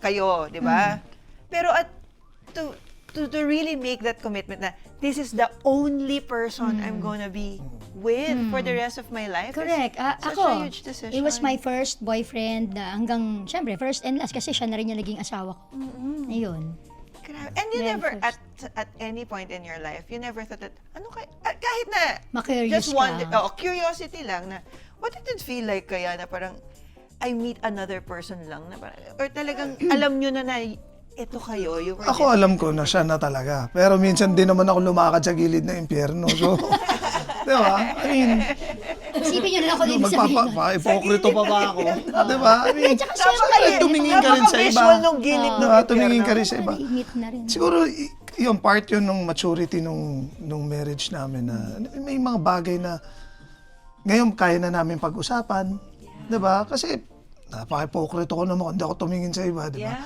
S4: kayo, di ba? Pero to really make that commitment na this is the only person I'm gonna be with for the rest of my life.
S3: Correct.
S4: Such
S3: Ako,
S4: a huge decision.
S3: it was my first boyfriend na hanggang, syempre, first and last kasi siya na rin yung naging asawa ko. Ayun.
S4: Grabe. And you
S3: Very
S4: never,
S3: first.
S4: at any point in your life, you never thought that, kahit na,
S3: Ma-curious
S4: just
S3: ka.
S4: curiosity lang na, what did it feel like kaya na parang, I meet another person lang na parang, or talagang alam nyo na ito kayo, you were
S2: Ako alam ko na siya na talaga. Pero minsan din naman ako lumakad sa gilid ng impyerno. So, di ba? I mean,
S3: Isipin nyo na lang kung ibig sabihin.
S2: Magpapa-ipokrito pa ba ako? Di ba? I mean,
S3: Tsaka
S2: syempre, tumingin ka rin sa iba.
S4: Napaka-visual nung gilid ng
S2: Diba? Tumingin ka rin sa iba.
S3: Naiinit na rin.
S2: Siguro, yung part yun ng maturity nung marriage namin na may mga bagay na ngayon kaya na namin pag-usapan. Di ba? Kasi napaka-ipokrito ko naman kung hindi ako tumingin sa iba. Di ba?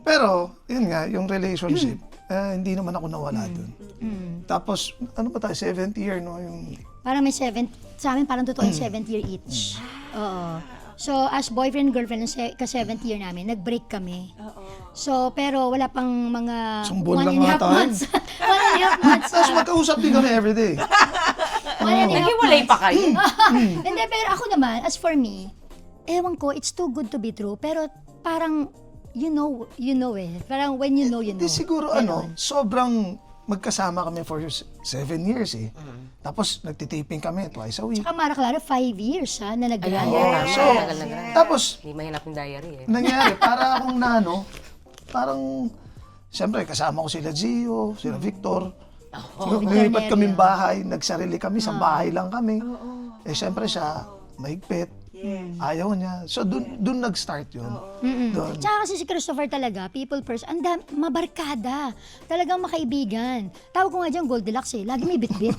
S2: Pero, yun nga, yung relationship, hindi naman ako nawala dun. Tapos, ano ba tayo, 7th year, no? Yung
S3: Parang may sa amin parang totoo yung 7th year each. Oo. So, as boyfriend, girlfriend, ka-7th year namin, nag-break kami. So, pero wala pang mga
S2: Isang buwan
S3: 1.5
S2: lang nga tayo.
S3: months. 1.5 months.
S2: Tapos magkausap din kami everyday.
S1: Naghiwalay pa kayo?
S3: Hindi, pero ako naman, as for me, ewan ko, it's too good to be true, pero parang, you know eh. Parang when you know, you know.
S2: Hindi siguro
S3: Ganon.
S2: sobrang magkasama kami for 7 years eh. Tapos nagtitaping kami twice a week.
S3: Tsaka Mara Clara, 5 years na nag-run.
S2: So, tapos
S1: Hindi mahirap yung diary eh.
S2: nangyari, para akong parang, siyempre kasama ko sila Gio, sila Victor. Lumipat kaming bahay, nagsarili kami, sa bahay lang kami. Eh siyempre siya, mahigpit. Ayaw niya. So dun nag-start yun. Doon.
S3: Tsaka kasi si Christopher talaga, people person, mabarkada. Talagang makaibigan. Tawag ko nga dyan, Goldilocks eh. Lagi may bitbit.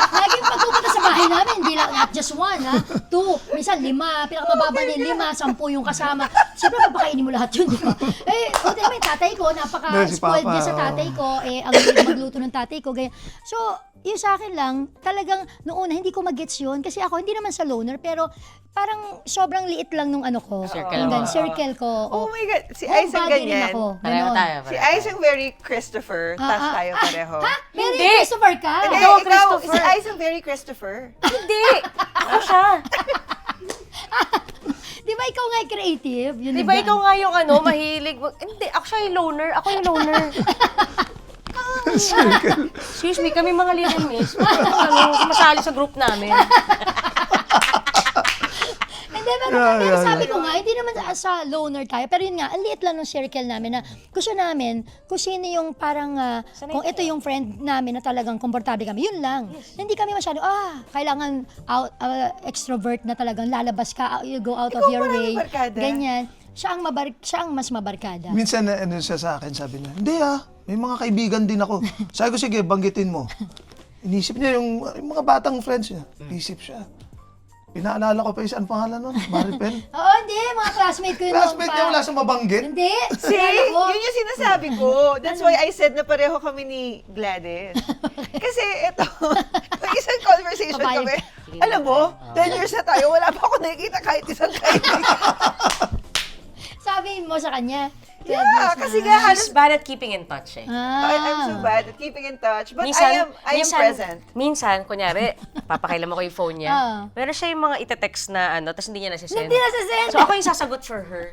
S3: Lagi pagpupunta sa bahay namin, hindi lang, not just 1 ha. 2, minsan 5, pinakamababa ni 5, 10 yung kasama. Siyempre, papakainin mo lahat yun, di ba? Eh, buti naman yung tatay ko,
S2: Si
S3: napaka-spoiled
S2: Papa,
S3: niya sa tatay ko. Eh, ang magluto ng tatay ko, ganyan. So, yung sa akin lang, talagang noon hindi ko mag-gets yun. Kasi ako, hindi naman sa loner, pero parang sobrang liit lang nung ano ko.
S1: Circle
S3: Yung
S1: mo.
S3: circle ko.
S4: Oh my God, si
S3: Home
S4: Ice ang
S3: body rin
S4: ganyan.
S3: ako.
S1: Pareho
S3: Ganon.
S1: tayo.
S4: Si Ice ang very Christopher, tas tayo pareho.
S3: Ha? Mary
S1: Hindi.
S3: Christopher ka?
S4: Hindi,
S1: Ikaw ang
S4: ikaw,
S1: Christopher.
S4: si Ice ang very Christopher.
S1: Hindi! Ako siya.
S3: Di ba ikaw nga yung creative? Yun
S1: Di ba ikaw nga yung mahilig? Hindi, ako siya yung loner. Ako yung loner. Excuse me, kami mga little miss. Sumasali sa group namin.
S3: Hindi, pero sabi ko nga, hindi naman sa loner tayo. Pero yun nga, ang liit lang ng circle namin na gusto namin kung sino yung parang, kung ito yung friend namin na talagang komportable kami, yun lang. Hindi kami masyado, kailangan extrovert na talagang lalabas ka, you go out of
S4: Ikaw
S3: your
S4: maraming
S3: way.
S4: barkada.
S3: Ganyan. Siya ang mas mabarkada.
S2: Minsan siya sa akin, sabi niya, hindi may mga kaibigan din ako. Sabi ko, sige, banggitin mo. Inisip niya yung mga batang friends niya. Isip siya. Pinaalala ko pa yung saan pangalan nun, Maripel.
S3: Oo, hindi. Mga classmate ko yun.
S2: Classmate niya, wala sa mabanggit.
S3: Hindi.
S4: See,
S3: Akala ko.
S4: yun yung sinasabi ko. That's why I said na pareho kami ni Gladys. Kasi ito, may isang conversation
S3: Papayag.
S4: kami. Alam mo, 10 years na tayo, wala pa ako nakikita kahit isang kaibigan.
S3: Sabi mo sa kanya.
S4: Yeah, kasi nga halos
S1: She's bad at keeping in touch eh.
S4: I'm so bad at keeping in touch. But I am present.
S1: Minsan, kunyari, papakailan mo ko yung phone niya. Pero siya yung mga itetext na tapos hindi niya nasisend.
S3: Hindi nasisend.
S1: So ako yung sasagot for her.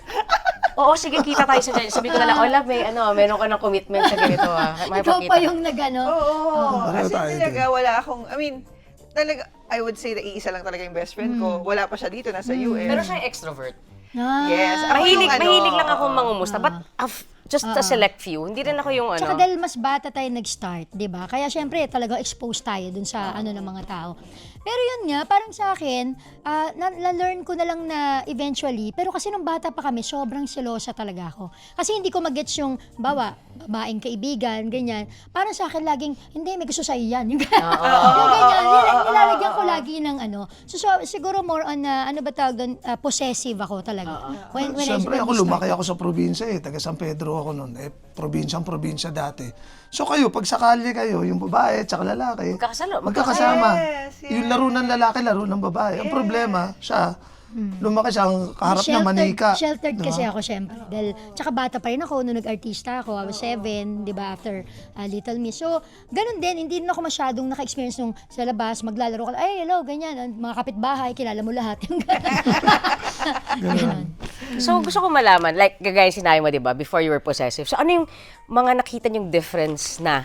S1: Oo, sige, kita tayo sa dyan. Sabi ko na lang, love, meron ka ng commitment sa ganito
S3: Ikaw pa yung nagano.
S4: Oo.
S2: Pareho
S4: Kasi
S2: tayo
S4: talaga, wala akong, talaga, I would say na iisa lang talaga yung best friend ko. Wala pa siya dito, nasa US.
S1: Pero siya yung extrovert.
S4: Yes. Ako yung
S1: Mahilig lang ako mangumusta. But just a select few. Hindi rin ako yung
S3: Tsaka dahil mas bata tayo nag-start, di ba? Kaya syempre talaga exposed tayo dun sa ng mga tao. Pero yun nga, parang sa akin, na-learn ko na lang na eventually, pero kasi nung bata pa kami, sobrang selosa talaga ako. Kasi hindi ko mag-gets yung, babaeng kaibigan, ganyan. Parang sa akin laging, hindi, may gusto sa'yo yan. Yung ganyan, nilalagyan ko lagi ng So, siguro more on, possessive ako talaga. When
S2: Siyempre
S3: I
S2: ako, lumaki ako sa probinsya taga San Pedro ako noon. Probinsya dati. So kayo, pag sakali kayo, yung babae at saka lalaki, magkakasama.
S4: Yes.
S2: Yung laro ng lalaki, laro ng babae. Ang problema, siya, lumaki siya, ang kaharap na manika.
S3: Sheltered kasi ako, syempre. Dahil, tsaka bata pa rin ako, nung nag-artista ako, I was 7, di ba, after Little Miss. So, ganun din, hindi rin ako masyadong naka-experience nung sa labas, maglalaro ka, ay, hello, ganyan, mga kapitbahay, kilala mo lahat. Yung ganun.
S1: So, gusto ko malaman, like, gagaya sinabi mo, di ba, before you were possessive. So, ano yung mga nakita niyong difference na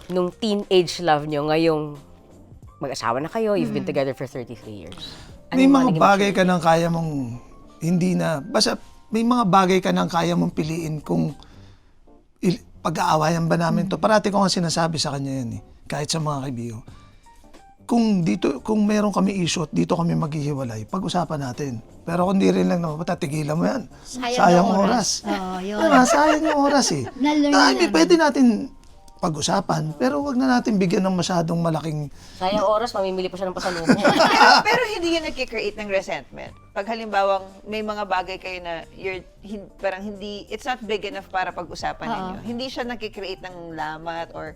S1: nung teenage love niyo ngayong mag-asawa na kayo, you've been together for 33 years? Ano
S2: May
S1: yung
S2: mga
S1: naging
S2: bagay ka nang kaya mong hindi na, basta may mga bagay ka nang kaya mong piliin kung pag-aawayan ba namin to. Parati ko nga sinasabi sa kanya yan kahit sa mga kaibigan. Kung meron kami issue at dito kami maghihiwalay, pag-usapan natin. Pero kung di rin lang naman, tigilan mo yan. Sayang oras.
S3: Oo, yun.
S2: Diba? Sayang yung oras
S3: Na-learn
S2: I mean, pwede natin pag-usapan, pero wag na natin bigyan ng masyadong malaking...
S1: Sayang oras, mamimili pa siya ng pasalubong.
S4: pero hindi yun nagkikreate ng resentment. Pag halimbawang may mga bagay kayo na parang hindi, it's not big enough para pag-usapan ninyo. Hindi siya nagkikreate ng lamat or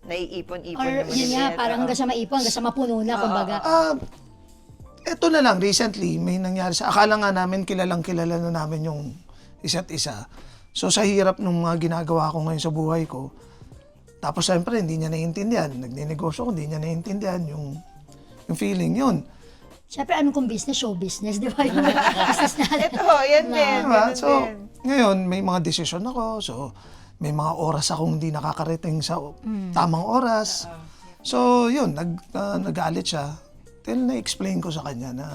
S4: naiipon-ipon
S3: Or
S4: na
S3: yun nga,
S4: maliliit.
S3: parang hanggang sa maipon, hanggang sa mapuno na, kumbaga.
S2: Ito na lang, recently, may nangyari akala nga namin kilala na namin yung isa't isa. So sa hirap ng mga ginagawa ko ngayon sa buhay ko, tapos siyempre hindi niya naiintindihan, nagninegosyo ko, hindi niya naiintindihan yung Yung feeling yun.
S3: Siyempre, anong kung business, show business, di ba? Yung business natin.
S4: Ito, yan din.
S2: Diba?
S4: ganun
S2: So,
S4: din.
S2: ngayon, may mga desisyon ako. So, may mga oras akong hindi nakakarating sa tamang oras. So, yun, nagalit siya. Then, na-explain ko sa kanya na,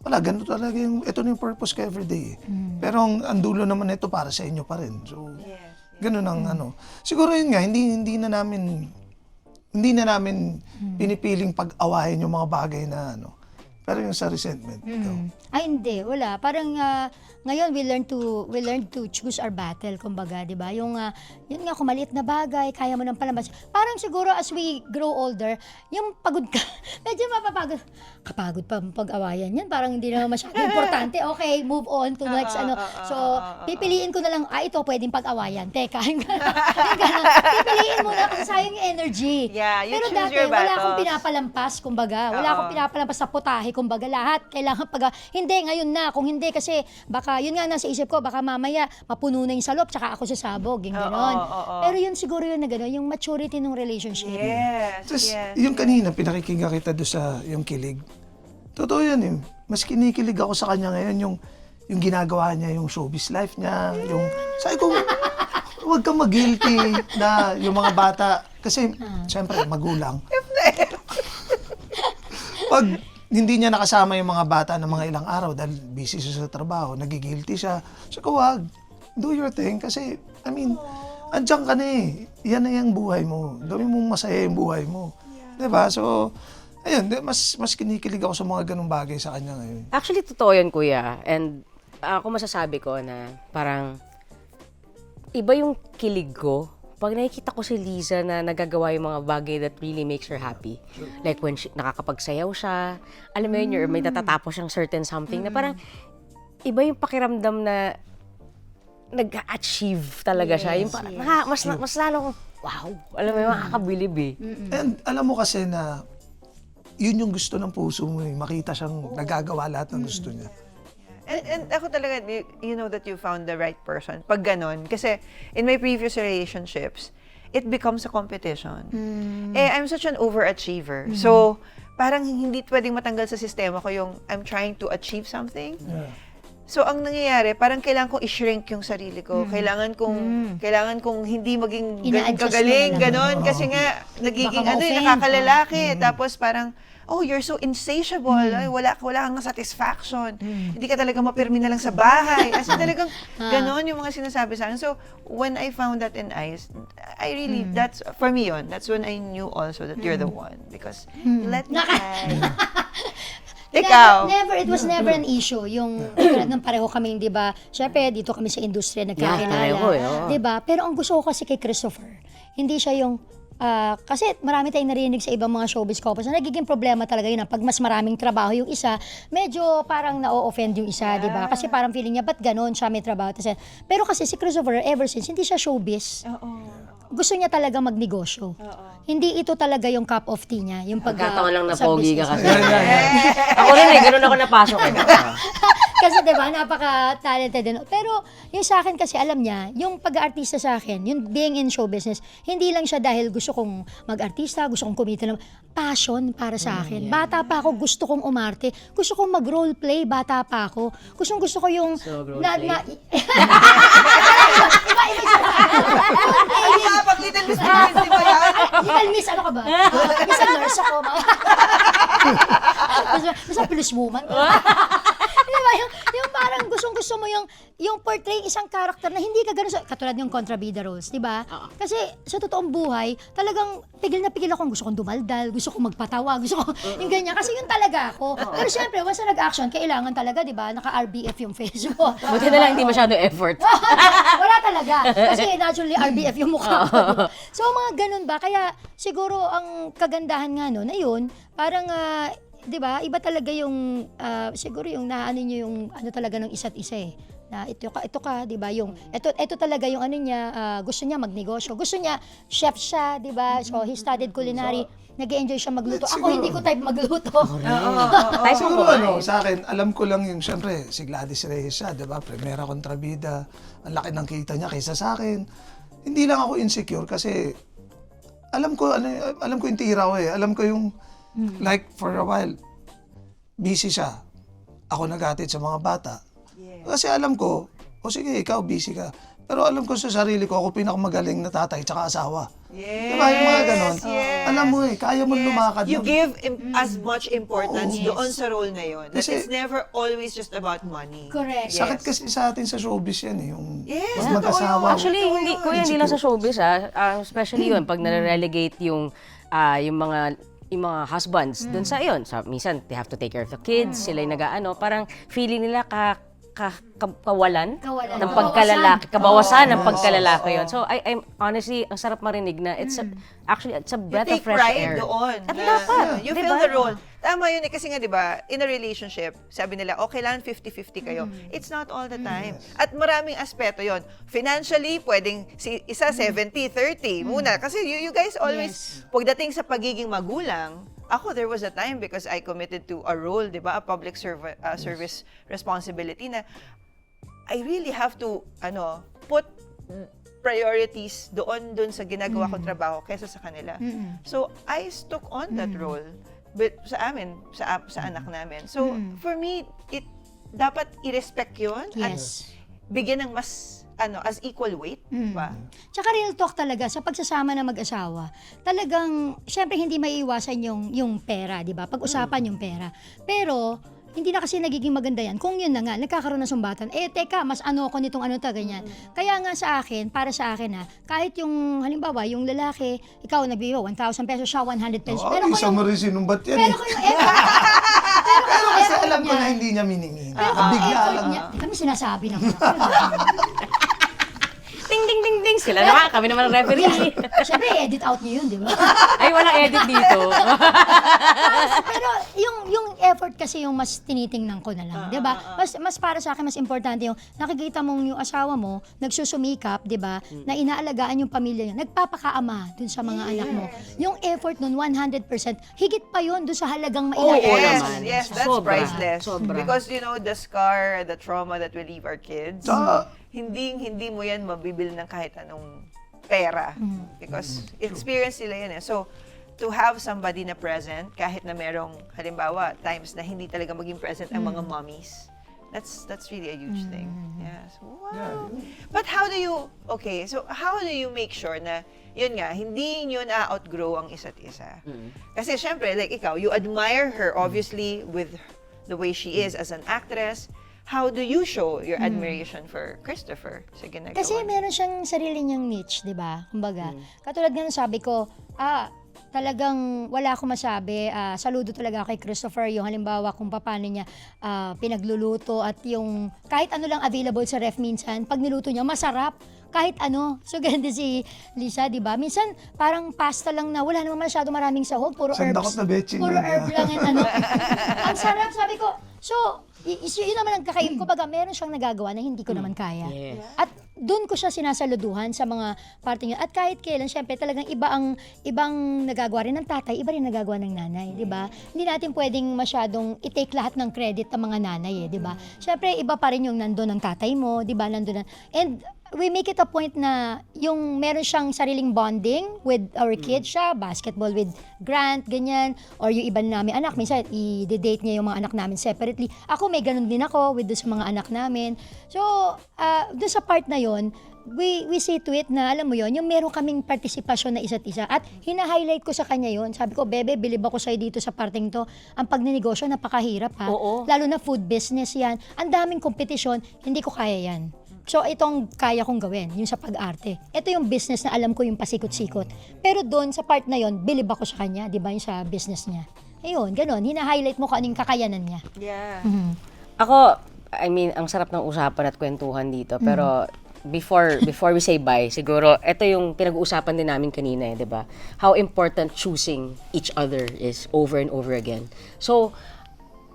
S2: wala, ganito talaga ito na yung purpose ko everyday. Pero ang dulo naman ito para sa inyo pa rin. So, ganun ang ano. Siguro yun nga, hindi na namin pinipiling pag-awahin yung mga bagay na ano. Pero yung sa resentment, ito.
S3: Ay, hindi. Wala. Parang ngayon, we learn to choose our battle, kumbaga, di ba? Yung, yun nga, kung maliit na bagay, kaya mo nang palabas. Parang siguro, as we grow older, yung pagod ka, medyo mapapagod. Kapagod pa ang pag-awayan yan. Parang hindi naman masyadong importante. Okay, move on to next, ano. So, pipiliin ko na lang, ito pwedeng pag-awayan. Teka, yung gano'n. Pipiliin mo na kasi sayang yung energy.
S4: Yeah, you
S3: Pero
S4: choose
S3: dati,
S4: your
S3: wala akong
S4: battles.
S3: pinapalampas, kumbaga. Wala akong pinapalampas sa putahe, kumbaga. Lahat, kailangan hindi, ngayon na. Kung hindi, kasi baka, yun nga nasa isip ko, baka mamaya mapuno na yung salop, tsaka ako sasabog, yung gano'n. Pero yun siguro yun na gano'n, yung maturity ng relationship.
S4: Yes,
S2: Tapos,
S4: yes.
S2: yung kanina, pinakikinggan kita doon sa yung kilig. Totoo yan eh. Mas kinikilig ako sa kanya ngayon yung ginagawa niya, yung showbiz life niya, yung... Sabi ko, huwag kang mag-guilty na yung mga bata. Kasi, siyempre, magulang. Pag hindi niya nakasama yung mga bata ng mga ilang araw dahil busy siya sa trabaho, nagigilty siya. So, wag, do your thing. Kasi, I mean, andyan ka na eh. Yan na yung buhay mo. Gawin mo masaya yung buhay mo. Diba? So, ayun, mas kinikilig ako sa mga ganung bagay sa kanya ngayon.
S1: Actually, totoo yan, kuya. And ako masasabi ko na parang iba yung kilig ko pag nakikita ko si Liza na nagagawa yung mga bagay that really makes her happy. Like when nakakapagsayaw siya, alam mo yun, may natatapos siyang certain something na parang iba yung pakiramdam na nag-achieve talaga siya. Yung parang, mas lalo, wow, alam mo yung makakabilib eh.
S2: And alam mo kasi na yun yung gusto ng puso mo eh. Makita siyang nagagawa lahat ng gusto niya.
S4: And ako talaga, you know that you found the right person. Pag ganon. Kasi in my previous relationships, it becomes a competition. I'm such an overachiever. So, parang hindi pwedeng matanggal sa sistema ko yung I'm trying to achieve something.
S2: Yeah.
S4: So, ang nangyayari, parang kailangan kong i-shrink yung sarili ko. Kailangan kong hindi maging
S3: Ina-adjust
S4: kagaling,
S3: mo na lang.
S4: ganon. Kasi nga, nagiging
S3: Baka ma-offend.
S4: nakakalalaki. Tapos parang, oh, you're so insatiable. Ay, wala kang satisfaction. Hindi ka talaga mapirmi na lang sa bahay. As in, talagang ganon yung mga sinasabi sa akin. So, when I found that in Ice, I really, that's, for me yun, that's when I knew also that you're the one. Because, let me try. Ikaw.
S3: It was never an issue. Yung tulad ng pareho kami, di ba? Siyempre, dito kami sa industriya nagkakilala.
S1: pareho, oo.
S3: Di ba? Pero ang gusto ko kasi kay Christopher, hindi siya yung kasi marami tayong narinig sa ibang mga showbiz couples na nagiging problema talaga yun. Pag mas maraming trabaho yung isa, medyo parang na-offend yung isa, di ba? Kasi parang feeling niya, ba't ganon siya may trabaho? Pero kasi si Christopher, ever since, hindi siya showbiz. Gusto niya talaga magnegosyo. Hindi ito talaga yung cup of tea niya. Yung
S1: Pagkataon lang na
S3: sa
S1: pogi ka
S3: business.
S1: kasi. Ako rin eh, ganun ako napasok eh.
S3: Kasi diba, napaka-talented din. Pero yung sa akin kasi, alam niya, yung pag-aartista sa akin, yung being in show business, hindi lang siya dahil gusto kong mag-artista, gusto kong kumita ng passion para sa akin. Bata pa ako, gusto kong umarte. Gusto kong mag-role play, bata pa ako. Gusto ko yung...
S1: So, role play?
S4: Pag Little Miss Philippines, di ba yan?
S3: Little Miss, ano ka ba? Miss and nurse ako. Miss police woman. Diba? Yung parang gustong-gusto mo yung portray isang character na hindi ka gano'n katulad yung kontrabida roles, di ba? Kasi sa totoong buhay, talagang pigil na pigil ako. Gusto kong dumaldal, gusto kong magpatawa, gusto ko yung ganyan. Kasi yun talaga ako. Pero syempre, once na nag-action, kailangan talaga, di ba? Naka-RBF yung face mo.
S1: Buti na lang hindi masyado effort.
S3: Wala talaga. Kasi naturally, RBF yung mukha ko. So, mga ganun ba? Kaya siguro ang kagandahan nga no, na yun, parang... 'di ba? Iba talaga yung siguro yung naano niyo yung ano talaga ng isa't isa eh. Na ito ka, 'di ba? Yung ito talaga yung ano niya, gusto niya magnegosyo. Gusto niya chef siya, 'di ba? So he studied culinary. Nag-enjoy siya magluto. Ako
S2: Siguro.
S3: hindi ko type magluto.
S1: Tayo sa
S2: Siguro
S1: kumain.
S2: sa akin, alam ko lang yung, syempre, si Gladys Reyes siya, di ba? Primera kontrabida. Ang laki ng kita niya kaysa sa akin. Hindi lang ako insecure kasi alam ko yung tira ko eh. Alam ko yung Like, for a while, busy siya. Ako naghatid sa mga bata. Kasi alam ko, o sige, ikaw busy ka. Pero alam ko sa sarili ko, ako pinakamagaling na tatay tsaka asawa.
S4: Yes.
S2: Diba? Yung mga ganon.
S4: Yes.
S2: Alam mo kaya mo lumakad.
S4: You
S2: ng-
S4: give as much importance
S3: Oo.
S4: doon sa role na yun. That
S2: Kasi-
S4: it's never always just about money.
S3: Correct.
S2: Sakit kasi sa atin sa showbiz yan eh. Yung
S4: Yes,
S2: pag mag-asawa.
S4: totoo yun.
S1: Actually,
S4: Totoo
S1: hindi
S4: yun.
S1: ko hindi lang sa showbiz especially yun pag nare-relegate yung yung mga husbands dun sa yun. So, minsan they have to take care of the kids, sila yung nag-aano, parang feeling nila kawalan
S3: Kawalan.
S1: ng pagkalalaki, kabawasan ng pagkalalaki yun. So I'm honestly, ang sarap marinig na actually it's a
S4: You
S1: breath
S4: take
S1: of fresh
S4: pride
S1: air.
S4: doon.
S1: At
S4: na-
S1: dapat,
S4: You
S1: di
S4: feel
S1: ba?
S4: the role. Tama yun eh. Kasi nga, di ba, in a relationship, sabi nila, okay lang 50-50 kayo. It's not all the time. At maraming aspeto yon. Financially, pwedeng si isa 70-30 muna. Kasi you guys always, pagdating sa pagiging magulang, ako, there was a time because I committed to a role, di ba, a public service responsibility na I really have to, put priorities doon sa ginagawa kong trabaho kaysa sa kanila. So, I stuck on that role. But sa amin, sa anak namin. So, for me, dapat i-respect yun
S3: Yes.
S4: at bigyan ng mas, as equal weight. Diba?
S3: Tsaka real talk talaga, sa pagsasama ng mag-asawa, talagang, syempre hindi maiiwasan yung pera, di ba? Pag-usapan yung pera. Pero, hindi na kasi nagiging maganda yan. Kung yun na nga, nagkakaroon ng sumbatan, teka, mas ako nitong ganyan. Kaya nga sa akin, para sa akin kahit yung, halimbawa, yung lalaki, ikaw nagbiwa, 1,000 pesos, siya 100 pesos.
S2: Oh,
S3: Pero
S2: isa mo rin sinumbat yan
S3: pero
S2: eh.
S3: kung yung effort,
S2: Pero kasi
S3: effort
S2: alam ko
S3: niya-
S2: na hindi niya minimini.
S3: pero kung
S2: Bigla
S3: effort
S2: lang.
S3: niya, kami sinasabi na
S1: Ding ding ding ding sila naman, kami naman ang referee.
S3: Siyempre, edit out niyo yun, di ba?
S1: Ay, walang edit dito.
S3: Pero yung effort kasi yung mas tinitingnan ko na lang, 'di ba? Mas para sa akin mas importante yung nakikita mong yung asawa mo nagsusumikap, 'di ba? Na inaalagaan yung pamilya niya, nagpapakaama dun sa mga anak mo. Yung effort nun 100%, higit pa yun dun sa halagang
S1: Oo
S3: mailalagay.
S1: naman.
S4: Yes, that's
S1: Sobra.
S4: priceless.
S1: Sobra.
S4: Because, the scar, the trauma that we leave our kids, hindi mo yan mabibil ng kahit anong pera. Because experience nila yan eh. So, to have somebody na present, kahit na merong, halimbawa, times na hindi talaga maging present ang mga mommies, that's really a huge thing. Yes. Wow. But how do you make sure na, yun nga, hindi nyo na-outgrow ang isa't isa? Kasi syempre, like ikaw, you admire her obviously with the way she is as an actress. How do you show your admiration for Christopher sa ginagawa
S3: Kasi
S4: niya?
S3: meron siyang sarili niyang niche, 'di ba? Kumbaga, katulad nga ng sabi ko, talagang wala akong masabi. Saludo talaga kay Christopher, yung halimbawa kung paano niya pinagluluto at yung kahit ano lang available sa ref minsan, pag niluto niya, masarap. Kahit ano. So, ganun din si Lisa, di ba? Minsan, parang pasta lang na wala naman masyado maraming sahog, puro
S2: Sandakot
S3: herbs.
S2: na betchin
S3: Puro
S2: yun,
S3: herb lang and ano. Ang sarap, sabi ko. So, yun naman ang kakaib ko. Baga, meron siyang nagagawa na hindi ko naman kaya.
S1: Yes.
S3: At doon ko siya sinasaluduhan sa mga parte niya. At kahit kailan, syempre, talagang ibang nagagawa rin ng tatay, iba rin nagagawa ng nanay, di ba? Hindi natin pwedeng masyadong i-take lahat ng credit ng mga nanay, di ba? Syempre, iba pa rin yung nandun ng tatay mo, di ba? Nandun and we make it a point na yung meron siyang sariling bonding with our kids siya, basketball with Grant, ganyan, or yung iba namin anak, minsan i-date niya yung mga anak namin separately. Ako, may ganun din ako with sa mga anak namin. So, doon sa part na yon, we see to it na, alam mo yon, yung meron kaming partisipasyon na isa't isa. At hina-highlight ko sa kanya yon. Sabi ko, bebe, bilib ako sa'yo dito sa parteng to. Ang pagnenegosyo, napakahirap ha.
S1: Oo.
S3: Lalo na food business yan. Ang daming kompetisyon, hindi ko kaya yan. So, itong kaya kong gawin, yung sa pag-arte. Ito yung business na alam ko yung pasikot-sikot. Pero doon, sa part na yon, bilib ako sa kanya, di ba, yung sa business niya. Ayun, ganun. Hina-highlight mo kung anong kakayanan niya.
S4: Yeah.
S1: Ako, I mean, ang sarap ng usapan at kwentuhan dito. Pero before we say bye, siguro, ito yung pinag-uusapan din namin kanina, 'di ba? How important choosing each other is over and over again. So,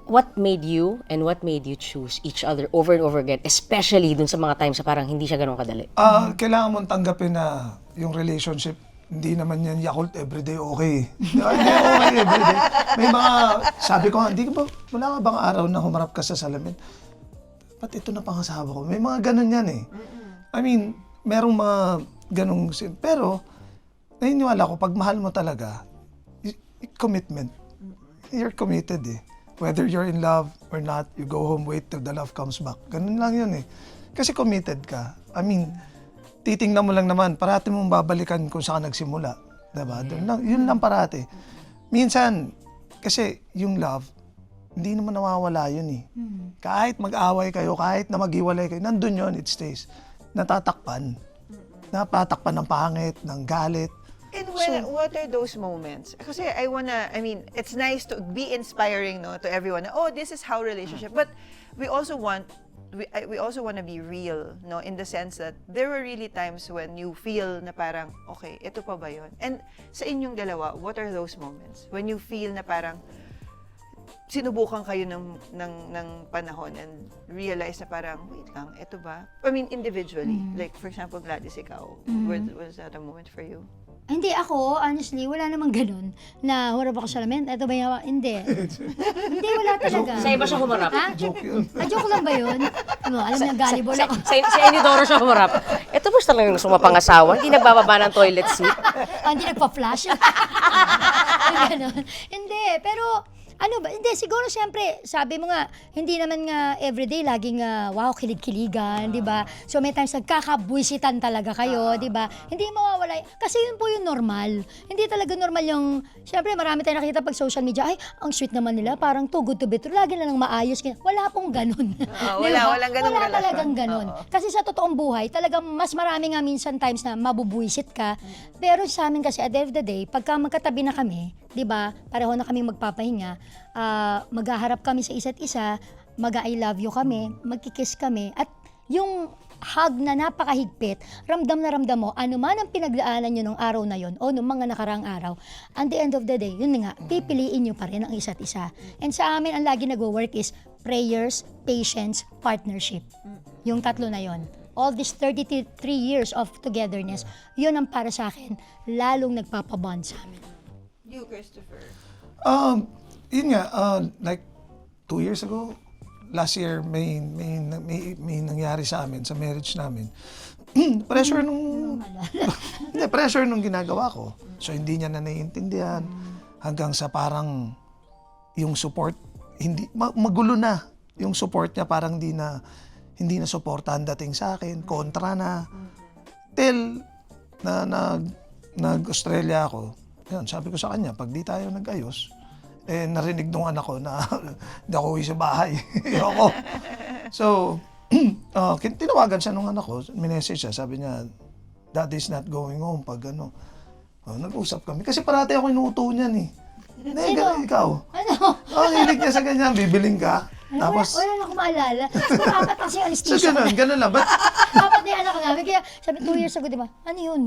S1: what made you and what made you choose each other over and over again, especially dun sa mga times na parang hindi siya ganun kadali?
S2: Kailangan mong tanggapin na yung relationship, hindi naman yan Yakult everyday okay. Hindi okay everyday. May mga, sabi ko, wala ka bang araw na humarap ka sa salamin? Ba't ito na pangasawa ko? May mga ganun yan eh. I mean, merong mga ganung pero naniniwala ko, pag mahal mo talaga, commitment. you're committed eh. Whether you're in love or not, you go home, wait till the love comes back. Ganun lang yun eh. Kasi committed ka. I mean, titingnan mo lang naman, parati mong babalikan kung saan ka nagsimula. Diba? Yun lang parati. Minsan, kasi yung love, hindi naman nawawala yun eh. Kahit mag-away kayo, kahit na maghiwalay kayo, nandun yun, it stays. Natatakpan. Napatakpan ng pangit, ng galit.
S4: And what are those moments? Kasi it's nice to be inspiring, no, to everyone. Oh, this is how relationship. But we also want to be real, no, in the sense that there were really times when you feel na parang, okay, ito pa ba yun? And sa inyong dalawa, what are those moments? When you feel na parang sinubukan kayo ng panahon and realize na parang, wait lang, ito ba? I mean, individually. Like, for example, Gladys, ikaw, was that a moment for you?
S3: Hindi ako, honestly, wala namang ganun na humarap ako sa lamin. Ito ba yung, hindi. Hindi, wala talaga.
S1: Sa iba siya humarap.
S3: Ha?
S2: Joke yun.
S3: Joke lang ba yun? Ano, alam niya, gullible ako.
S1: Sa Inidoro siya humarap. Ito ba talagang sumapangasawa? Hindi nagbababa ng toilet seat?
S3: Hindi nagpa-flash. Ganun. Hindi, pero ano ba? Hindi, siguro siyempre, sabi mo nga, hindi naman nga everyday laging, wow, kilig-kiligan, di ba? So may times nagkakabuisitan talaga kayo, di ba? Hindi mawawala. Kasi yun po yung normal. Hindi talaga normal yung, siyempre marami tayong nakita pag social media, ay, ang sweet naman nila, parang too good to be true, lagi na lang maayos. Wala pong ganun.
S4: Walang ganung
S3: Wala
S4: relasyon.
S3: talagang ganun. Kasi sa totoong buhay, talagang mas marami nga minsan times na mabubuisit ka. Pero sa amin kasi, at the end of the day, pagka magkatabi na kami, di ba, pareho na kami magpapahinga, maghaharap kami sa isa't isa, mag-I love you kami, magkikiss kami, at yung hug na napakahigpit, ramdam na ramdam mo, ano man ang pinagdaanan nyo nung araw na yon o nung mga nakaraang araw, at the end of the day, yun nga, pipiliin nyo pa rin ang isa't isa. And sa amin, ang lagi nag-work is prayers, patience, partnership. Yung tatlo na yon. All these 33 years of togetherness, yun ang para sa akin, lalong nagpapabond sa amin.
S4: You, Christopher.
S2: Yun nga, like 2 years ago, last year, may nangyari sa amin, sa marriage namin. Pressure nung hindi, pressure nung ginagawa ko. So hindi niya na naiintindihan hanggang sa parang yung support hindi magulo na. Yung support niya parang hindi na suportahan dating sa akin, kontra na. Till na nag-Australia ako. Yun, sabi ko sa kanya, pag di tayo nag-ayos, narinig nung anak ko na hindi ako uwi sa bahay. Ayoko. So, tinawagan siya nung anak ko, minessage siya, sabi niya, Daddy's not going home pag ano. Nag-usap kami. Kasi parati ako inuuto niyan eh. Hindi, ikaw.
S3: Ano?
S2: Hilig niya sa ganyan, bibiling ka. Tapos,
S3: Wala na akong maalala. Dapat kasi
S2: so
S3: anesthesia.
S2: ganun lang. But,
S3: Dapat na yung anak namin. Kaya sabi, 2 years ago, di ba? Ano yun?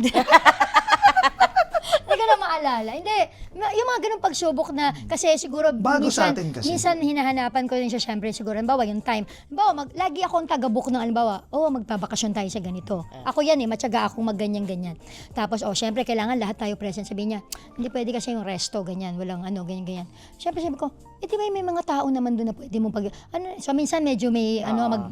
S3: Hindi ka na maalala. Hindi. Yung mga ganun pagsubok na, kasi siguro,
S2: Bago sa atin kasi.
S3: minsan hinahanapan ko rin siya, syempre, siguro, halimbawa, yung time. Halimbawa, lagi akong taga-book ng, halimbawa, magbabakasyon tayo sa ganito. Ako yan matyaga akong magganyan-ganyan. Tapos, syempre, kailangan lahat tayo present. Sabi niya, hindi pwede kasi yung resto, ganyan, walang ganyan-ganyan. Syempre, sabi ko, di ba may mga tao naman doon na pwede mong so minsan medyo may,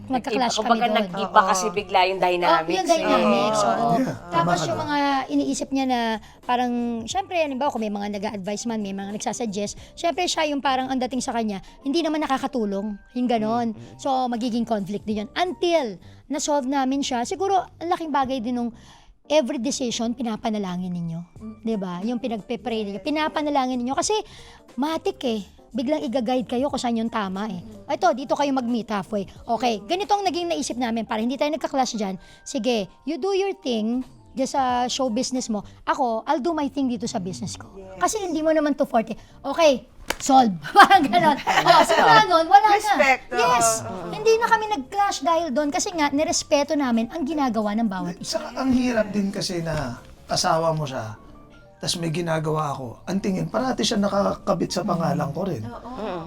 S3: magka-clash kami
S1: Kumbaga
S3: doon.
S1: nag-iba kasi bigla yung dynamics.
S3: Yung dynamics, oo.
S2: Yeah,
S3: Tapos
S2: tama
S3: yung mga iniisip niya na parang, syempre, halimbawa kung may mga nag-a-advise man, may mga nagsasuggest, syempre siya yung parang ang dating sa kanya, hindi naman nakakatulong, yung ganon. So, magiging conflict din yun. Until na-solve namin siya, siguro, ang laking bagay din nung every decision, pinapanalangin ninyo. Diba? Yung pinagpe-pray ninyo, pinapanalangin ninyo. Kasi, matik biglang i-guide kayo kung saan yung tama Ito, dito kayo mag-meet halfway. Okay, ganito ang naging naisip namin para hindi tayo nagka-clash dyan. Sige, you do your thing dyan sa show business mo. Ako, I'll do my thing dito sa business ko. Kasi hindi mo naman 240. Okay, solve. Parang ganon. Simula nun, wala
S4: Respect,
S3: na. Yes. Hindi na kami nag-clash dahil doon kasi nga, nirespeto namin ang ginagawa ng bawat isa.
S2: saka ang hirap din kasi na asawa mo siya, tapos may ginagawa ako. Ang tingin, parati siya nakakabit sa pangalan ko rin.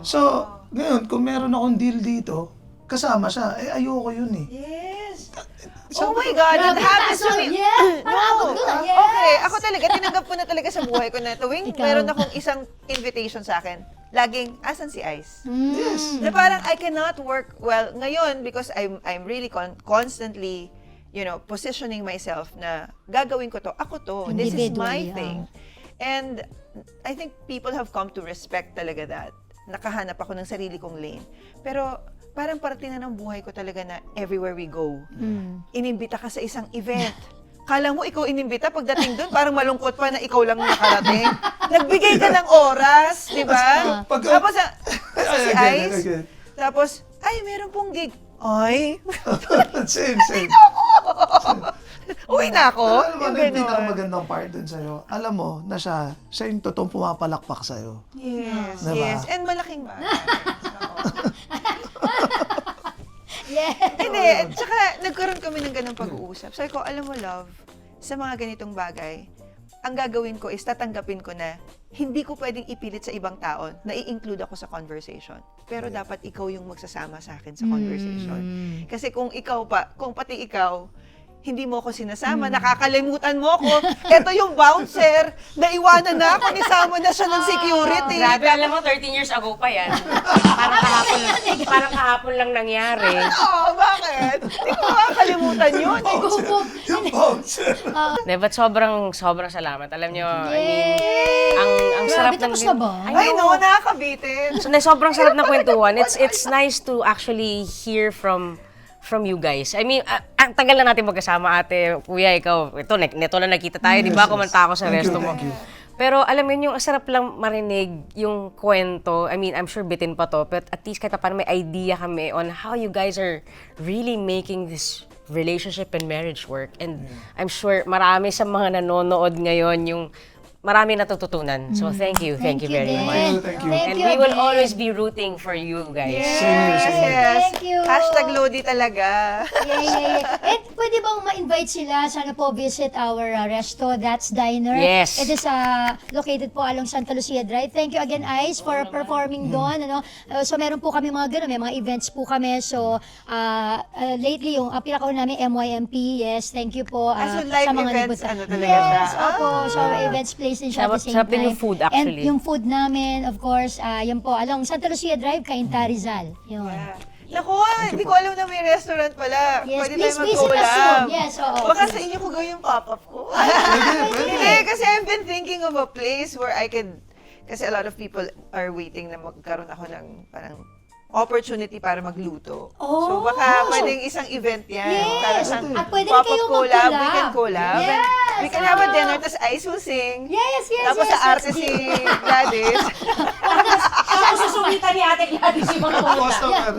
S2: So, ngayon, kung meron akong deal dito, kasama siya, ayoko yun
S4: Yes. Oh my God, that happens to me.
S3: Yeah, parang doon yes.
S4: Okay, ako talaga, tinanggap ko na talaga sa buhay ko na tuwing
S3: Ikaw.
S4: meron akong isang invitation sa akin, laging, asan si Ice?
S2: Yes.
S4: Na parang I cannot work well ngayon because I'm really constantly, positioning myself na gagawin ko to. Ako to. This is my
S3: Individually,
S4: thing. And I think people have come to respect talaga that. Nakahanap ako ng sarili kong lane. Pero parang parte na ng buhay ko talaga na everywhere we go, inimbita ka sa isang event. Kala mo ikaw inimbita, pagdating doon, parang malungkot pa na ikaw lang nakarating. Nagbigay ka ng oras, di ba? Tapos, si Ice, tapos, ay, meron pong gig. Ay,
S2: Same.
S4: uwi na ako.
S2: Alam mo,
S4: Yung
S2: ano yung
S4: ganun.
S2: pinakamagandang part dun sa'yo? Alam mo na siya yung totoong pumapalakpak sa'yo.
S4: Yes,
S2: Diba?
S4: yes. And malaking bagay.
S3: Yeah.
S4: Hindi, tsaka nagkaroon kami ng ganung pag-uusap. Sabi ko, alam mo, love, sa mga ganitong bagay, ang gagawin ko is tatanggapin ko na hindi ko pwedeng ipilit sa ibang tao na i-include ako sa conversation. Pero dapat ikaw yung magsasama sa akin sa conversation. Kasi kung pati ikaw, hindi mo ako sinasama, nakakalimutan mo ako. Ito yung bouncer, naiwanan na ako, nisama na siya ng security.
S1: Grabe, alam mo, 13 years ago pa yan. Parang kahapon lang nangyari.
S4: Oo, bakit? Hindi ko makakalimutan yun.
S2: Yung bouncer.
S1: But sobrang salamat. Alam nyo, I mean, ang sarap
S3: Grabe, tapos na ba?
S4: Ay, no, nakakabitin.
S1: So, sobrang sarap na kwentuhan. It's nice to actually hear from you guys. I mean, ang tagal na natin magkasama, ate, kuya, ikaw. Neto na nakita tayo, di ba? Kumanta ako sa resto mo. Pero alam mo yun, yung sarap lang marinig yung kwento. I mean, I'm sure bitin pa to, but at least kahit paano may idea kami on how you guys are really making this relationship and marriage work. And I'm sure marami sa mga nanonood ngayon yung marami natututunan. So thank you very much.
S2: Thank you.
S1: And we will always be rooting for you guys.
S4: Yes.
S3: Thank you.
S4: Hashtag Lodi talaga.
S3: Yeah. And pwede bang ma-invite sila? Sana po visit our resto, That's Diner.
S1: Yes.
S3: It is located po along Santa Lucia Drive. Thank you again, Ice, for performing doon. So meron po kami mga ganun, may mga events po kami. So lately, yung pinakauna namin, MYMP. Yes, thank you po.
S4: So live
S3: sa mga
S4: events,
S3: nagpunta.
S4: ano talaga siya?
S3: Yes, opo. So events place din siya at the same
S1: Sarap din
S3: time.
S1: yung food,
S3: And
S1: actually.
S3: yung food namin, of course, yan po, along Santa Lucia Drive, Cainta, Rizal. Yun.
S4: Naku, hindi ko alam na may restaurant pala.
S3: Yes,
S4: Pwede
S3: please
S4: tayo
S3: visit us
S4: mag-collab.
S3: soon. Yes, oo.
S4: Baka sa inyo ko gawin yung pop-up ko. Hindi, kasi I've been thinking of a place where I could, kasi a lot of people are waiting na magkaroon ako ng parang opportunity para magluto. So baka pwedeng isang event yan. Para
S3: Yes.
S4: sa
S3: At pwede rin
S4: pop-up
S3: kayo
S4: collab.
S3: mag-collab.
S4: We can collab.
S3: Yes.
S4: And we can have a dinner, tapos Ice will sing.
S3: Yes.
S4: Tapos sa arte si Gladys.
S1: Saan susulitan ni Ate Gladys yung mga
S2: Customer.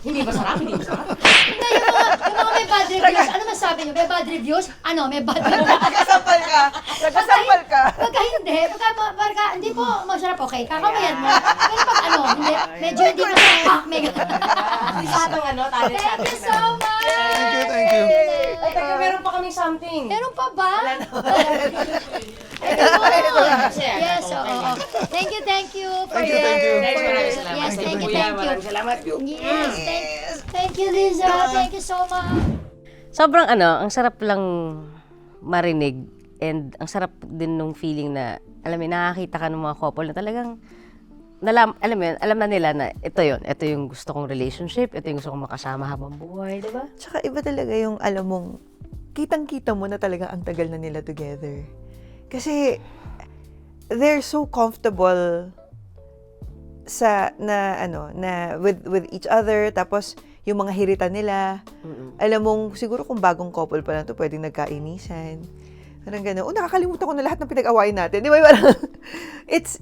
S1: Hindi ba sarap?
S3: Yung mga may bad reviews, ano masabi nyo? May bad reviews? Ano, may bad reviews?
S4: Nagkasampal ka. Nagkasampal ka.
S3: Pagka hindi po masarap, okay, kakamayan mo. Pero pag hindi, medyo hindi mo may
S1: Isatang talent sa
S3: Thank
S1: atin.
S3: you so much!
S2: Thank you.
S1: Ay, teka, meron pa kaming something.
S3: Meron pa ba? Yes, oo. Thank you for
S2: Thank you, thank you.
S1: Thanks, maraming salamat.
S3: Yes, thank you,
S1: Kuya,
S3: thank you.
S1: maraming salamat.
S3: Yes, thank you, Liza. Thank you so much.
S1: Sobrang ang sarap lang marinig and ang sarap din nung feeling na, alam mo, nakakita ka ng mga couple na talagang, alam na nila na ito yung gusto kong relationship, ito yung gusto kong makasama habang buhay, di ba?
S4: Tsaka iba talaga yung alam mong, kitang-kita mo na talaga ang tagal na nila together. Kasi, they're so comfortable with each other, tapos yung mga hiritan nila, alam mong, siguro kung bagong couple pa lang to, pwedeng nagkainisan. Parang gano'n. Nakakalimutan ko na lahat ng pinag-awayan natin. Di ba? Parang, it's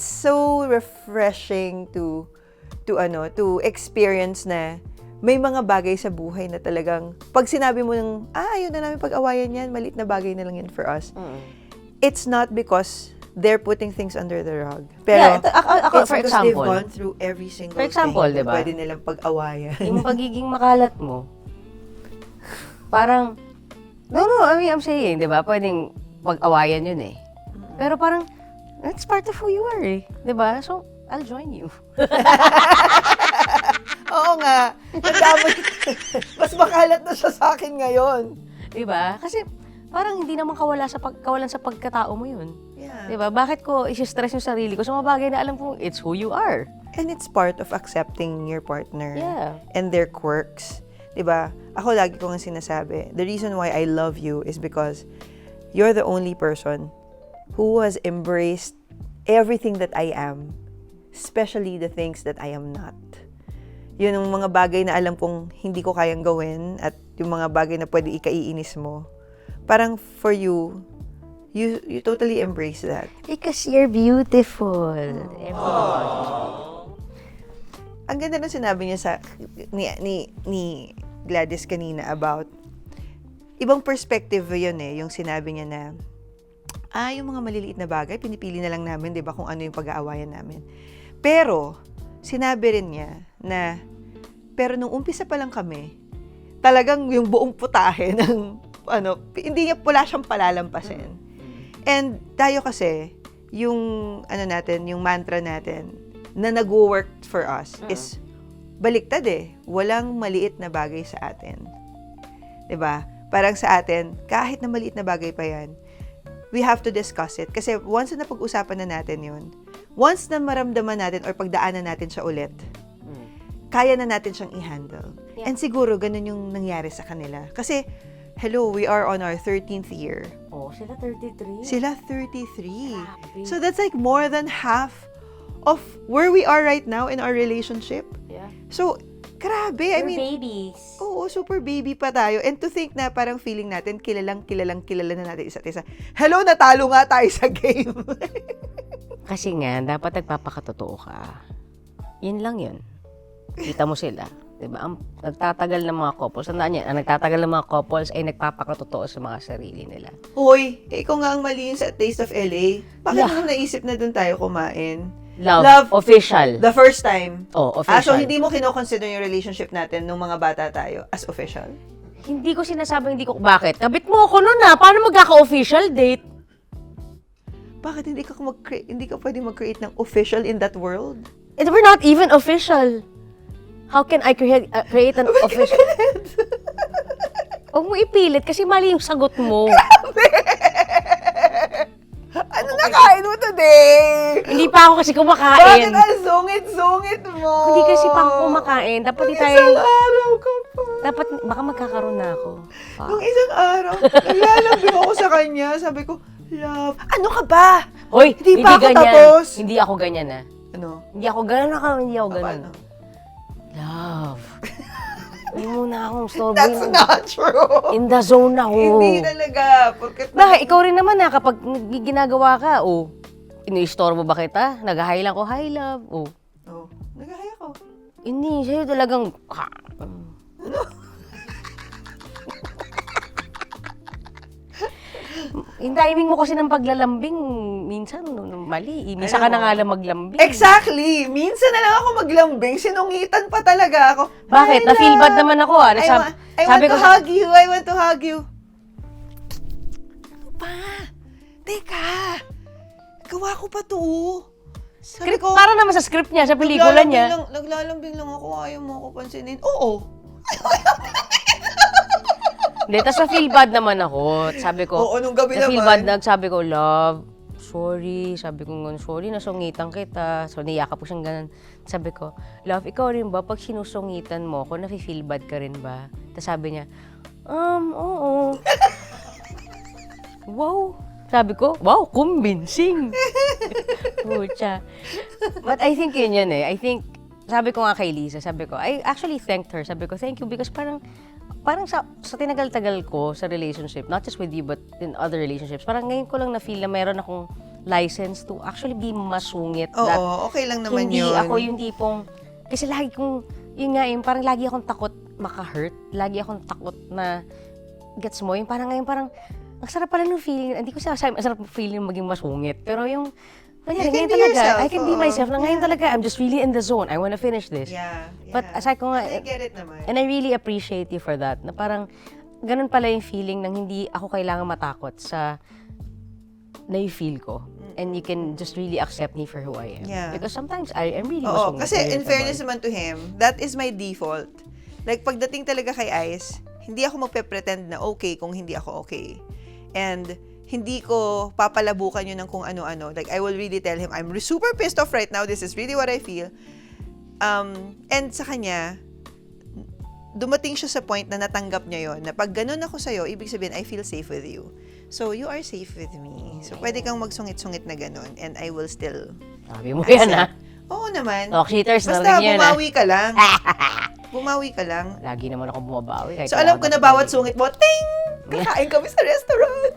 S4: so refreshing to experience na may mga bagay sa buhay na talagang, pag sinabi mo ng, ayaw na namin pag-awayan yan, maliit na bagay na lang yan for us. It's not because they're putting things under the rug. Pero,
S1: ako, for
S4: it's because
S1: example.
S4: they've gone through every single
S1: For example,
S4: thing
S1: di ba?
S4: na pwede nilang pag-awayan.
S1: Yung pagiging makalat mo, parang, no, I mean, I'm saying, di ba? Pwedeng pag-awayan yun eh. Pero parang, it's part of who you are eh. Di ba? So, I'll join you.
S4: Oo nga. Mas makalat na siya sa akin ngayon.
S1: Di ba? Kasi, parang hindi naman kawalan sa pagkatao mo yun.
S4: Yeah.
S1: Di ba? Bakit ko isi-stress yung sarili ko sa mga bagay na alam kong it's who you are?
S4: And it's part of accepting your partner
S1: Yeah.
S4: and their quirks. Diba? Ako lagi ko nga sinasabi, the reason why I love you is because you're the only person who has embraced everything that I am, especially the things that I am not. Yun ang mga bagay na alam kong hindi ko kayang gawin at yung mga bagay na pwede ikaiinis mo. Parang for you totally embrace that.
S1: Because you're beautiful.
S4: Ang ganda na sinabi niya sa ni Gladys kanina about ibang perspective yun yung sinabi niya na yung mga maliliit na bagay pinipili na lang namin, 'di ba, kung ano yung pag-aawayan namin. Pero sinabi rin niya na pero nung umpisa pa lang kami, talagang yung buong putahe ng hindi niya wala siyang palalampasin. And tayo kasi yung yung mantra natin na nag-work for us is baliktad walang maliit na bagay sa atin. 'Di ba? Parang sa atin, kahit na maliit na bagay pa 'yan, we have to discuss it. Kasi once na napag-usapan na natin 'yun, once na maramdaman natin or pagdaanan natin siya ulit, kaya na natin siyang i-handle.
S1: Yeah.
S4: And siguro ganun yung nangyari sa kanila. Kasi hello, we are on our 13th year.
S1: Oh, sila 33.
S4: Sila 33.
S1: Grabe.
S4: So that's like more than half of where we are right now in our relationship.
S1: Yeah.
S4: So, grabe. I mean,
S1: babies.
S4: oo, super baby pa tayo. And to think na parang feeling natin, kilala na natin isa't isa. Hello, natalo nga tayo sa game.
S1: Kasi nga, dapat nagpapakatotoo ka. Yun lang yun. Kita mo sila. Diba? Ang nagtatagal ng mga couples, tandaan yan, ang nagtatagal ng mga couples ay nagpapakatotoo sa mga sarili nila.
S4: Hoy, ikaw nga ang mali yun sa Taste of LA. Bakit mo naisip na doon tayo kumain?
S1: Love. Official.
S4: The first time.
S1: Oh, official.
S4: So hindi mo kino-consider yung relationship natin nung mga bata tayo as official?
S1: Hindi ko sinasabing hindi ko, bakit? Kabit mo ako nun paano magkaka-official date?
S4: Bakit hindi ka pwede mag-create ng official in that world?
S1: And we're not even official. How can I create an official? Huwag mo ipilit kasi mali yung sagot mo.
S4: Ano nakain mo today?
S1: Hindi pa ako kasi
S4: Bakit
S1: kumakain.
S4: ang sungit-sungit mo?
S1: Hindi kasi pa ako kumakain. Dapat di tayo...
S4: Isang araw ka pa.
S1: Dapat, baka magkakaroon na ako.
S4: Nung isang araw, naglalambing ako sa kanya. Sabi ko, love, ano ka ba?
S1: Hoy,
S4: Hindi pa ako
S1: ganyan.
S4: tapos.
S1: Hindi ako ganyan
S4: Ano?
S1: Hindi ako ganyan. Hindi ako ganyan.
S4: Paano?
S1: Love. Hindi mo na akong storbo.
S4: That's not true.
S1: In the zone ako.
S4: Hindi talaga. Porket
S1: Bakit? Ikaw rin naman kapag ginagawa ka, ini-istorbo ba kita? Nag-hi lang ko, hi love.
S4: Oh, nagahaya ko.
S1: Hindi, sa'yo talagang... Yung timing mo kasi ng paglalambing, minsan mali. Minsan ka na nga lang maglambing.
S4: Exactly. Minsan na lang ako maglambing. Sinungitan pa talaga ako.
S1: Bakit?
S4: I
S1: Na-feel bad
S4: love-
S1: naman ako.
S4: I want to hug you. I want to hug you. Ano pa? Teka. Gawa ko pa to. Sabi
S1: Script, para naman sa script niya, sa pelikula niya.
S4: Naglalambing lang ako. Ayaw mo ako pansinin. Oo.
S1: Hindi, tas na-feel bad naman ako. Sabi ko,
S4: Oo, nung gabi
S1: na-feel
S4: naman.
S1: bad, sabi ko, love, sorry. Sabi ko, sorry, nasungitan kita. So, niyakap ko siyang ganun. Sabi ko, love, ikaw rin ba, pag sinusungitan mo ako, na-feel bad ka rin ba? Tapos sabi niya, oo. Wow. Sabi ko, wow, convincing. Pucha. But I think yun I think, sabi ko nga kay Lisa, sabi ko, I actually thanked her. Sabi ko, thank you because parang sa tinagal-tagal ko sa relationship, not just with you but in other relationships, parang ngayon ko lang na-feel na mayroon akong license to actually be masungit. That
S4: Oo, okay lang naman
S1: hindi
S4: yun.
S1: ako yung tipong, kasi lagi kong, yun nga parang lagi akong takot maka-hurt. Lagi akong takot na, gets mo, yung parang ngayon parang, ang sarap pala ng feeling, hindi ko sasabi, ang sarap feeling maging masungit. Pero yung, ngayon
S4: be
S1: talaga,
S4: yourself,
S1: I can be
S4: oo.
S1: myself. Na ngayon talaga, I'm just really in the zone. I wanna finish this.
S4: Yeah.
S1: But aside ko nga,
S4: I get it naman.
S1: and I really appreciate you for that. Na parang, ganun pala yung feeling nang hindi ako kailangan matakot sa na-feel ko. And you can just really accept me for who I am.
S4: Yeah.
S1: Because sometimes I am really
S4: Oo,
S1: masungit.
S4: kasi in
S1: irritable.
S4: fairness naman to him, that is my default. Like, pagdating talaga kay Ice, hindi ako magpe-pretend na okay kung hindi ako okay. And hindi ko papalabukan yun ng kung ano-ano. Like, I will really tell him, I'm super pissed off right now. This is really what I feel. And sa kanya, dumating siya sa point na natanggap niya yon na pag ganun ako sa'yo, ibig sabihin, I feel safe with you. So, you are safe with me. So, pwede kang magsungit-sungit na ganun and I will still
S1: Sabi mo yan, ha?
S4: Oo naman.
S1: Talk cheaters na
S4: Basta
S1: rin yun, ha?
S4: bumawi ka lang. Bumawi ka lang.
S1: Lagi naman ako bumabawi. kahit
S4: So,
S1: wala
S4: alam ko
S1: akong
S4: na bawat
S1: napapili.
S4: sungit mo, ting! Kakain kami sa restaurant.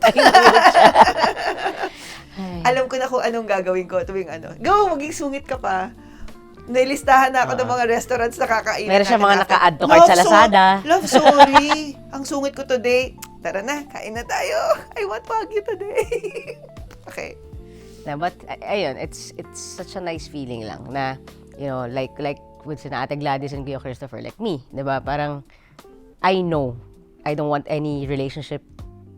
S4: Alam ko na kung anong gagawin ko tuwing ano. Go, maging sungit ka pa. Nailistahan na ako ng mga restaurants na kakainin.
S1: Meron siya
S4: natin
S1: mga
S4: after.
S1: naka-add to cart sa Lazada.
S4: Love, sorry. Ang sungit ko today. Tara na, kain na tayo. I want Wagyu today. Okay.
S1: Na, but ayun, it's such a nice feeling lang na, you know, like with sina Ate Gladys and Kuya Christopher, like me, 'di ba? Parang I know I don't want any relationship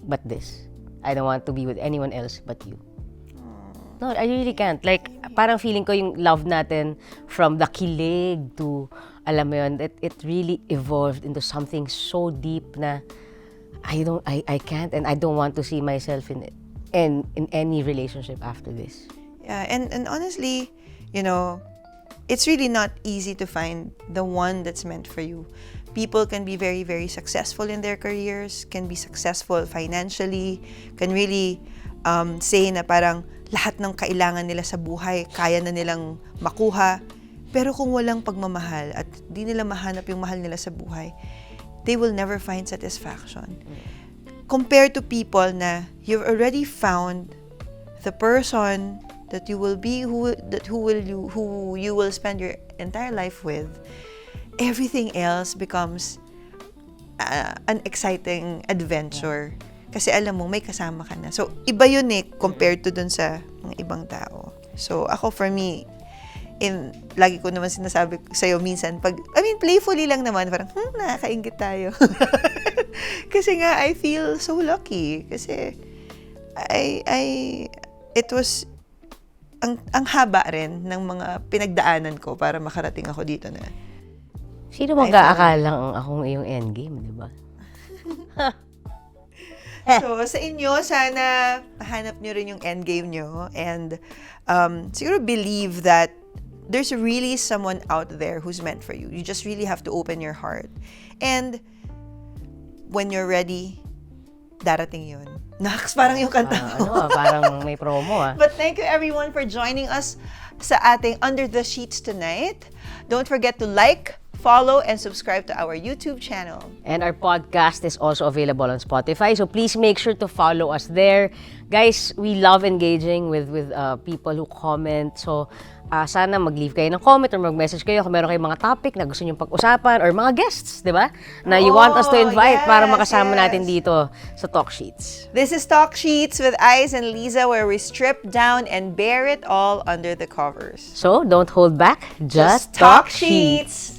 S1: but this. I don't want to be with anyone else but you. No, I really can't. Like, parang feeling ko yung love natin from the kilig to, alam mo yun, it really evolved into something so deep na I can't and I don't want to see myself in it. And in any relationship after this.
S4: Yeah, and honestly, you know, it's really not easy to find the one that's meant for you. People can be very, very successful in their careers, can be successful financially, can really say na parang lahat ng kailangan nila sa buhay, kaya na nilang makuha. Pero kung walang pagmamahal at di nila mahanap yung mahal nila sa buhay, they will never find satisfaction. Compared to people na you've already found the person that you will be, who you will spend your entire life with, everything else becomes an exciting adventure. Kasi alam mo, may kasama ka na. So, iba yun compared to dun sa mga ibang tao. So, ako for me, lagi ko naman sinasabi sa'yo minsan, playfully lang naman, parang, nakakaingit tayo. Kasi nga, I feel so lucky. Kasi, it was, ang haba rin ng mga pinagdaanan ko para makarating ako dito na.
S1: Sino mag-aakalang akong iyong endgame, di ba?
S4: So, sa inyo, sana mahanap nyo rin yung endgame nyo and siguro believe that there's really someone out there who's meant for you. You just really have to open your heart. And when you're ready, darating yun. Naks, parang yung kanta mo.
S1: Parang may promo, ah.
S4: But thank you everyone for joining us sa ating Under the Sheets tonight. Don't forget to like, follow, and subscribe to our YouTube channel.
S1: And our podcast is also available on Spotify. So please make sure to follow us there. Guys, we love engaging with people who comment. So sana mag-leave kayo ng comment or mag-message kayo kung meron kayong mga topic na gusto nyo pag-usapan or mga guests, di ba? Na you want us to invite para makasama natin dito sa Talk Sheets.
S4: This is Talk Sheets with Ice and Liza, where we strip down and bear it all under the covers.
S1: So don't hold back. Just
S4: Talk
S1: Sheets.
S4: Sheets!